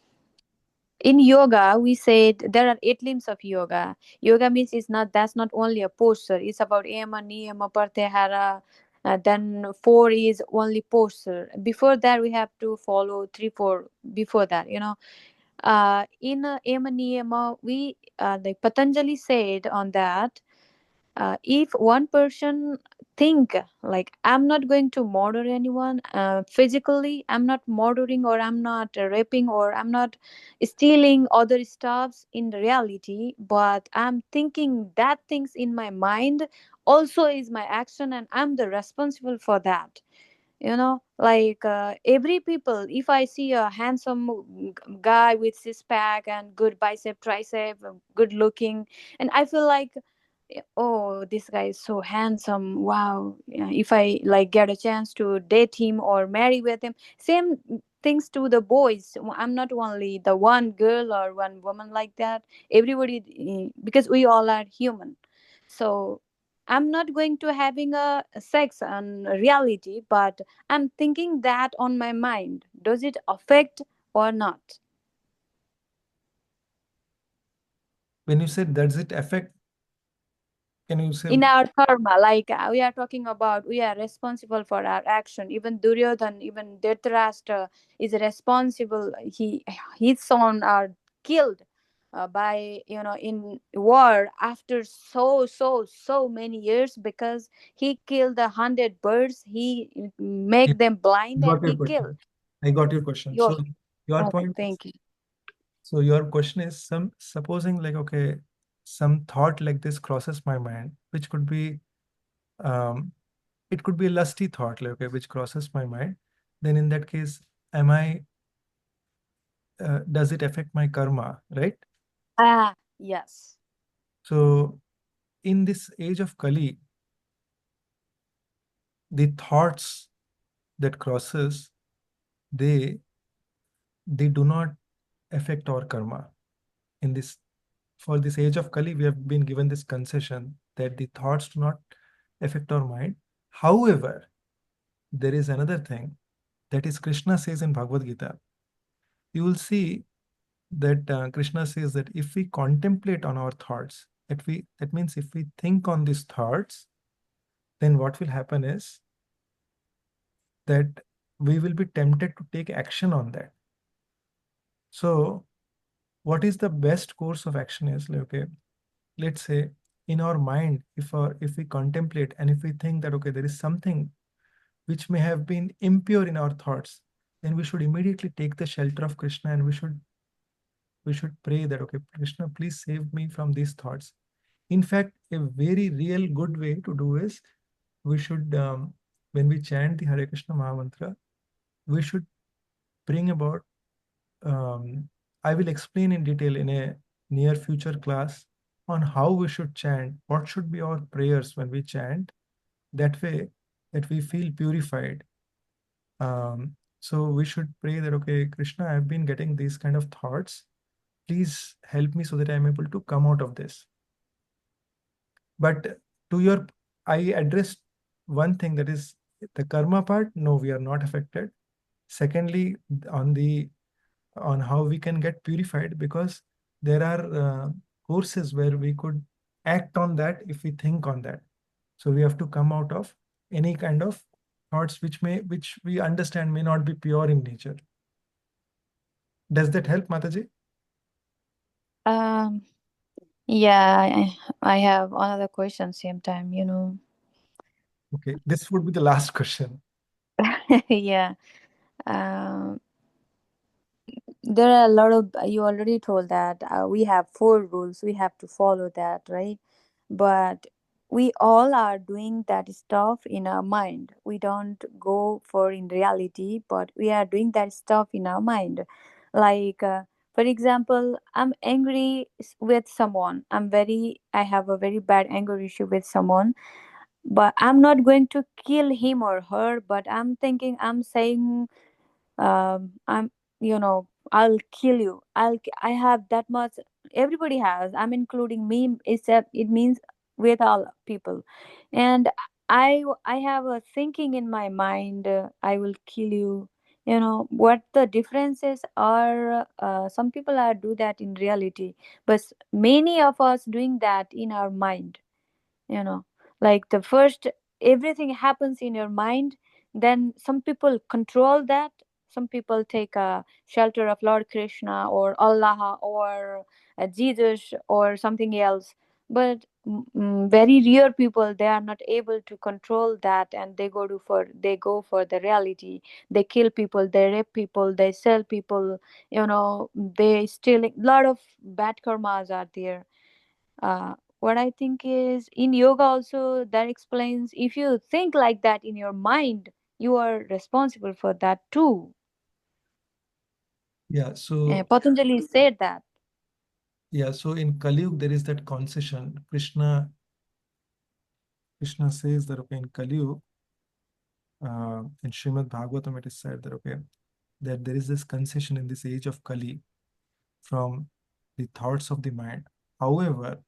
in yoga we said there are 8 limbs of yoga means that's not only a posture, it's about yama niyama pratyahara. Then 4 is only posture. Before that we have to follow 3 4 before that, in yama niyama we like Patanjali said on that, if one person think like I'm not going to murder anyone physically, I'm not murdering or I'm not raping or I'm not stealing other stuffs in reality, but I'm thinking that things in my mind also is my action and I'm the responsible for that. Like every people, if I see a handsome guy with six pack and good bicep tricep, good looking, and I feel like, oh, this guy is so handsome, wow, yeah, if I like get a chance to date him or marry with him. Same things to the boys. I'm not only the one girl or one woman like that. Everybody, because we all are human. So I'm not going to having a sex on reality, but I'm thinking that on my mind. Does it affect or not? When you said does it affect, can you say In our karma, like we are talking about, we are responsible for our action. Even Duryodhan, even Dhritarashtra is responsible. His son are killed by in war after so many years because he killed 100 birds. He yeah, make them blind got and your he killed. question? I got your question. Your So your okay, point is, thank you. so your question is some supposing like okay, some thought like this crosses my mind, which could be um it could be a lusty thought, like okay, which crosses my mind. Then in that case, am I does it affect my karma, right? Yes. So in this age of Kali, the thoughts that crosses, they do not affect our karma. In this For this age of Kali, we have been given this concession that the thoughts do not affect our mind. However, there is another thing that is Krishna says in Bhagavad Gita. You will see that Krishna says that if we contemplate on our thoughts, that means if we think on these thoughts, then what will happen is that we will be tempted to take action on that. So, what is the best course of action is like, okay, let's say in our mind, if we contemplate and if we think that okay, there is something which may have been impure in our thoughts, then we should immediately take the shelter of Krishna and we should pray that okay, Krishna, please save me from these thoughts. In fact, a very real good way to do is we should when we chant the Hare Krishna Mahamantra, we should bring about I will explain in detail in a near future class on how we should chant, what should be our prayers when we chant, that way that we feel purified. So we should pray that, okay, Krishna, I've been getting these kind of thoughts. Please help me so that I'm able to come out of this. But to your, I addressed one thing, that is the karma part. No, we are not affected. Secondly, on how we can get purified, because there are courses where we could act on that if we think on that. So we have to come out of any kind of thoughts which we understand may not be pure in nature. Does that help, Mataji? Um, yeah, I have another question same time, Okay, this would be the last question. Yeah. Um, there are a lot of, you already told that we have 4 rules, we have to follow that, right? But we all are doing that stuff in our mind. We don't go for in reality, but we are doing that stuff in our mind. Like, for example, I'm angry with someone. I have a very bad anger issue with someone, but I'm not going to kill him or her, but I'm saying, I'm I'll kill you. I have that much. Everybody has, I'm including me, except it means with all people. And I have a thinking in my mind, I will kill you. What the differences are, some people are do that in reality, but many of us doing that in our mind. you know like the first, everything happens in your mind. Then some people control that. Some people take a shelter of Lord Krishna or Allah or Jesus or something else. But very rare people, they are not able to control that, and they go for the reality. They kill people, they rape people, they sell people. They steal. A lot of bad karmas are there. What I think is, in yoga also, that explains, if you think like that in your mind, you are responsible for that too. Yeah, so Patanjali said that. in Kali Yuga there is that concession. Krishna says that okay, in Kali Yuga, in Srimad Bhagavatam it is said that okay, that there is this concession in this age of Kali from the thoughts of the mind. However,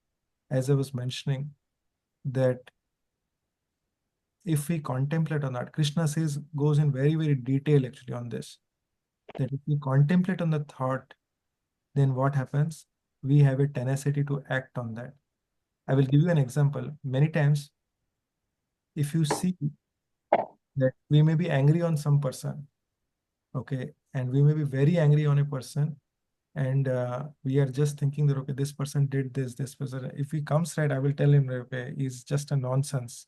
as I was mentioning, that if we contemplate on that, Krishna says, goes in very, very detail actually on this, that if we contemplate on the thought, then what happens? We have a tenacity to act on that. I will give you an example. Many times, if you see that we may be angry on some person, okay, and we may be very angry on a person, and we are just thinking that okay, this person did this person. If he comes right, I will tell him okay, he's just a nonsense.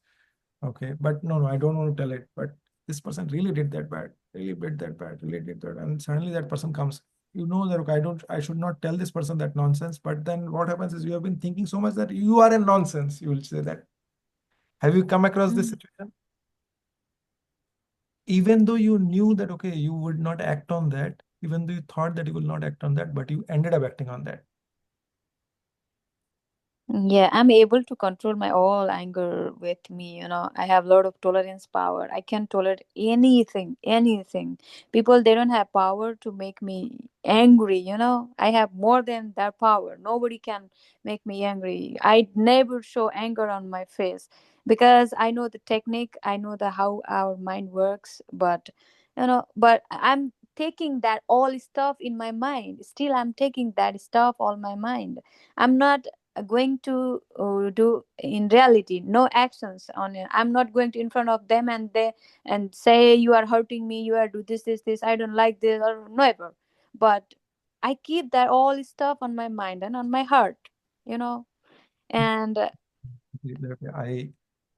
Okay, but no, I don't want to tell it. But this person really did that bad, really did that bad, really did that, and suddenly that person comes. You know that okay, I should not tell this person that nonsense. But then what happens is you have been thinking so much that you are a nonsense. You will say that. Have you come across this Mm. situation? Even though you knew that okay, you would not act on that, even though you thought that you will not act on that, but you ended up acting on that. Yeah, I'm able to control my all anger with me. I have a lot of tolerance power. I can tolerate anything, anything. People, they don't have power to make me angry. I have more than that power. Nobody can make me angry. I never show anger on my face because I know the technique. I know the how our mind works. But I'm taking that all stuff in my mind. Still, I'm taking that stuff all my mind. I'm not going to do in reality no actions on it. I'm not going to in front of them and say, you are hurting me, you are do this, I don't like this, or never. But I keep that all stuff on my mind and on my heart you know and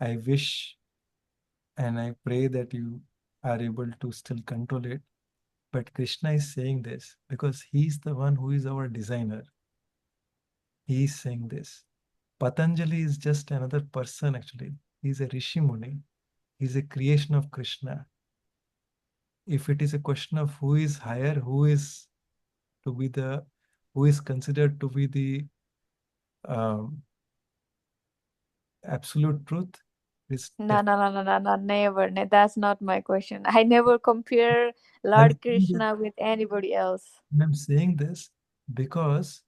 I wish and I pray that you are able to still control it. But Krishna is saying this because he's the one who is our designer. He is saying this. Patanjali is just another person actually. He's a Rishi Muni. He's a creation of Krishna. If it is a question of who is higher, to be the who is considered to be the um, absolute truth, is no, no, no, no, no, no, never. That's not my question. I never compare I'm Lord saying this, Krishna with anybody else. I'm saying this because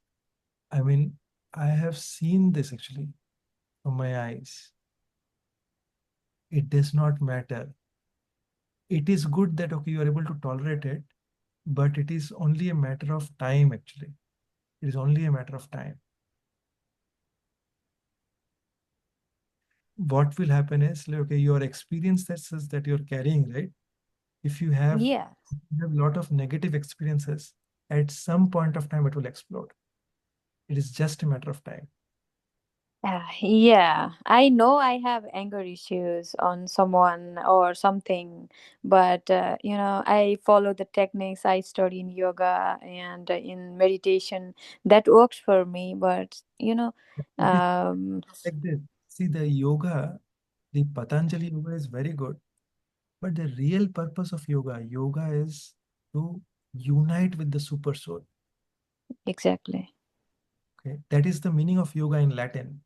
I mean I have seen this actually from my eyes. It does not matter. It is good that okay, you are able to tolerate it, but it is only a matter of time actually. It is only a matter of time. What will happen is like, okay, your experiences that you're carrying, right? If Yeah. you have a lot of negative experiences, at some point of time it will explode. It is just a matter of time. Yeah, I know I have anger issues on someone or something, but I follow the techniques I study in yoga and in meditation. That works for me, but It is um, like this. See, the yoga, the Patanjali yoga is very good, but the real purpose of yoga is to unite with the super soul. exactly, Okay, that is the meaning of yoga in Latin.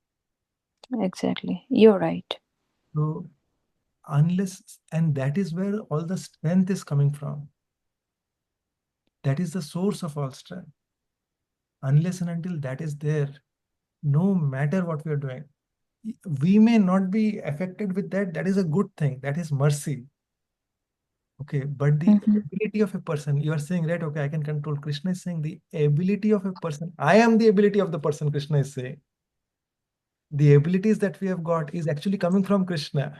exactly. You're right. So unless, and that is where all the strength is coming from. That is the source of all strength. Unless and until that is there, no matter what we are doing, we may not be affected with that. That is a good thing. That is mercy. Okay, but the Hmm. ability of a person, you are saying, right? Okay, I can control. Krishna is saying the ability of a person. I am the ability of the person, Krishna is saying. The abilities that we have got is actually coming from Krishna.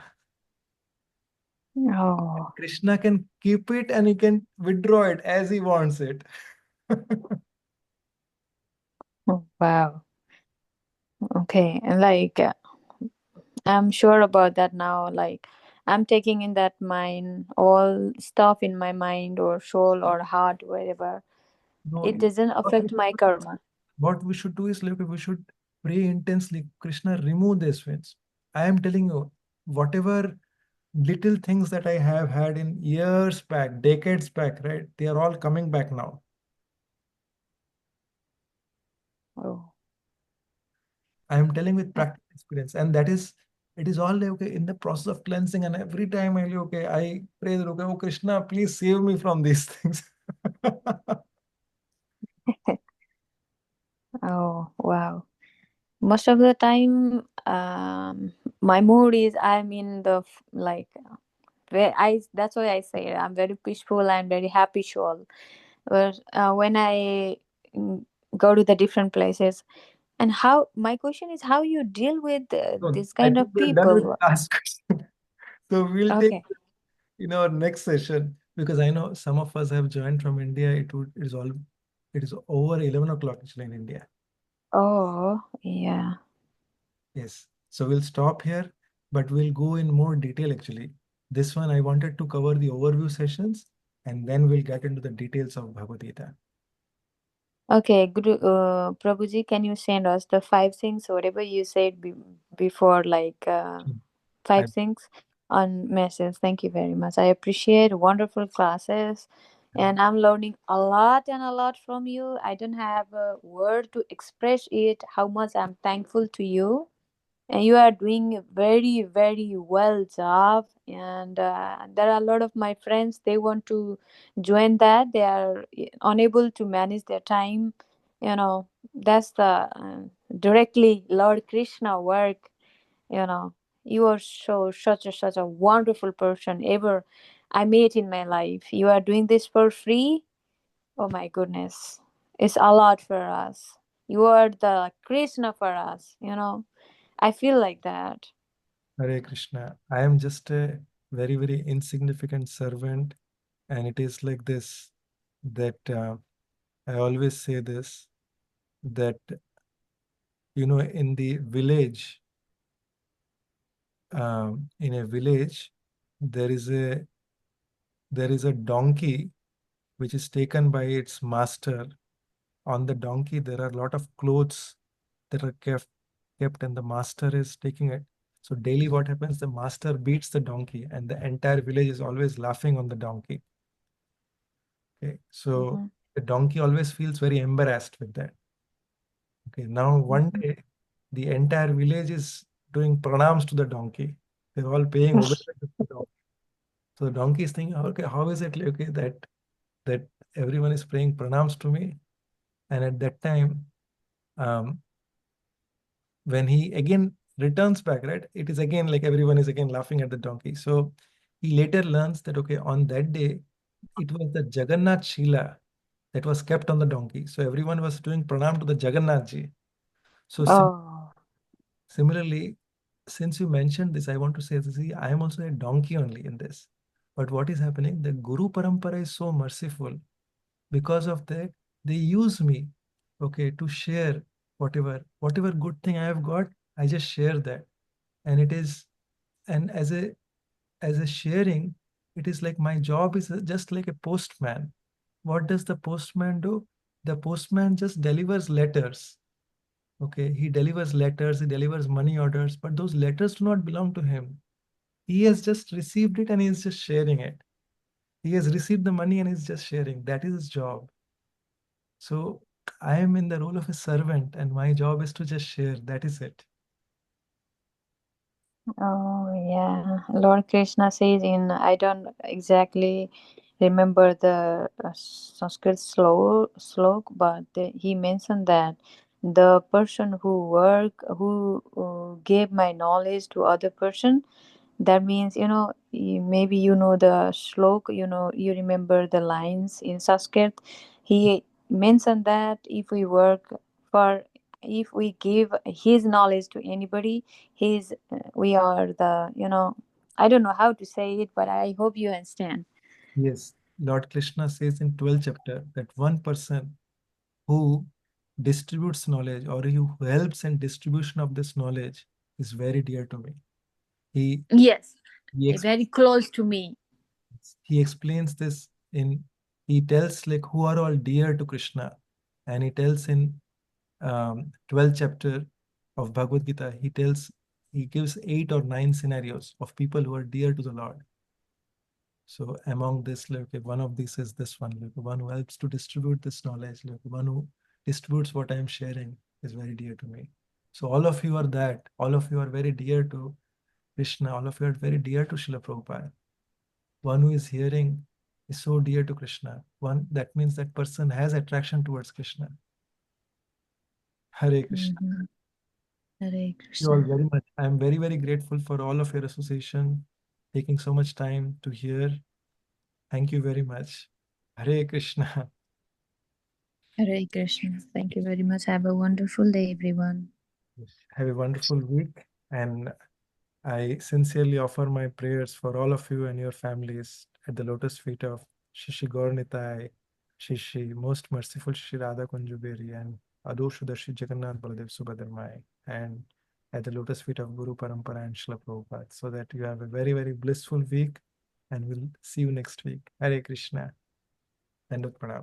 Oh, Krishna can keep it and he can withdraw it as he wants it. wow. Okay, and like I'm sure about that now. Like I'm taking in that mind, all stuff in my mind or soul or heart, wherever. No, It doesn't affect my karma. what we should do is like we should pray intensely. Krishna, remove these sins. I am telling you, whatever little things that I have had in years back, decades back, right? They are all coming back now. Oh, I am telling with practical experience, and that is it is all like, okay in the process of cleansing. And every time I pray that okay, oh Krishna, please save me from these things. oh, wow. Most of the time, my mood is I'm in the like where I. That's why I say I'm very peaceful and very happy soul. But when I mm, go to the different places, and how my question is how you deal with So this I kind think of we're done with people. last question. So we'll take Okay. in our next session because I know some of us have joined from India. It is over 11 o'clock actually in India. Oh, yeah. Yes. So we'll stop here, but we'll go in more detail actually. This one I wanted to cover the overview sessions and then we'll get into the details of Bhagavad Gita. Okay, Guru, Prabhuji, can you send us the five things, whatever you said before, like I, five things on message? Thank you very much. I appreciate wonderful classes, and I'm learning a lot and a lot from you. I don't have a word to express it, how much I'm thankful to you. And you are doing a very very well job, and there are a lot of my friends, they want to join that, they are unable to manage their time. That's the directly Lord Krishna work. you know you are such a wonderful person ever I met in my life. You are doing this for free. Oh my goodness, it's a lot for us. You are the Krishna for us. I feel like that. Hare Krishna. I am just a very, very insignificant servant. And it is like this that I always say this that, in the village, in a village, there is a donkey which is taken by its master. On the donkey, there are a lot of clothes that are kept, and the master is taking it. So daily, what happens? The master beats the donkey, and the entire village is always laughing on the donkey. Okay, so Mhm, the donkey always feels very embarrassed with that. Okay, now one mhm. day, the entire village is doing pranams to the donkey. They're all paying obeisance to the donkey. So the donkey is thinking, okay, how is it like, okay, that everyone is praying pranams to me? And at that time, um, when he again returns back, right, it is again like everyone is again laughing at the donkey. So he later learns that, okay, on that day, it was the Jagannath Shila that was kept on the donkey. So everyone was doing pranam to the Jagannath ji. So Oh, similarly, since you mentioned this, I want to say, see, I am also a donkey only in this. But what is happening? The Guru Parampara is so merciful. Because of that, they use me, okay, to share whatever good thing I have got, I just share that. And it is, and as a sharing, it is like my job is just like a postman. What does the postman do? The postman just delivers letters. Okay, he delivers letters, he delivers money orders, but those letters do not belong to him. He has just received it and he is just sharing it. He has received the money and he's just sharing. That is his job. So I am in the role of a servant, and my job is to just share. That is it. Oh, yeah. Lord Krishna says in, I don't exactly remember the Sanskrit slok, but he mentioned that the person who gave my knowledge to other person, that means, maybe you know the slok, you remember the lines in Sanskrit. He mentioned that if we give his knowledge to anybody, we are the, I don't know how to say it, but I hope you understand. Yes, Lord Krishna says in 12th chapter that one person who distributes knowledge, or who helps in distribution of this knowledge, is very dear to me. He Yes, he, ex- very close to me. he explains this in, he tells like who are all dear to Krishna, and he tells in 12th chapter of Bhagavad Gita, he gives 8 or 9 scenarios of people who are dear to the Lord. So among this, like one of these is this one, like one who helps to distribute this knowledge, like one who distributes what I am sharing is very dear to me. So all of you are that. All of you are very dear to Krishna. All of you are very dear to Srila Prabhupada. One who is hearing is so dear to Krishna. One, that means that person has attraction towards Krishna. Hare Krishna. Mhm. Hare You all Krishna. very much. I am very, very grateful for all of your association, taking so much time to hear. Thank you very much. Hare Krishna. Hare Krishna. Thank you very much. Have a wonderful day, everyone. Have a wonderful week. And I sincerely offer my prayers for all of you and your families at the lotus feet of Shishi Gaurnitai, Shishi, most merciful Shishi Radha Kunjuberi, and Adoshudashi Jagannath Baladev Subhadramai, and at the lotus feet of Guru Parampara and Srila Prabhupada, so that you have a very, very blissful week, and we'll see you next week. Hare Krishna. Dandavat Pranam.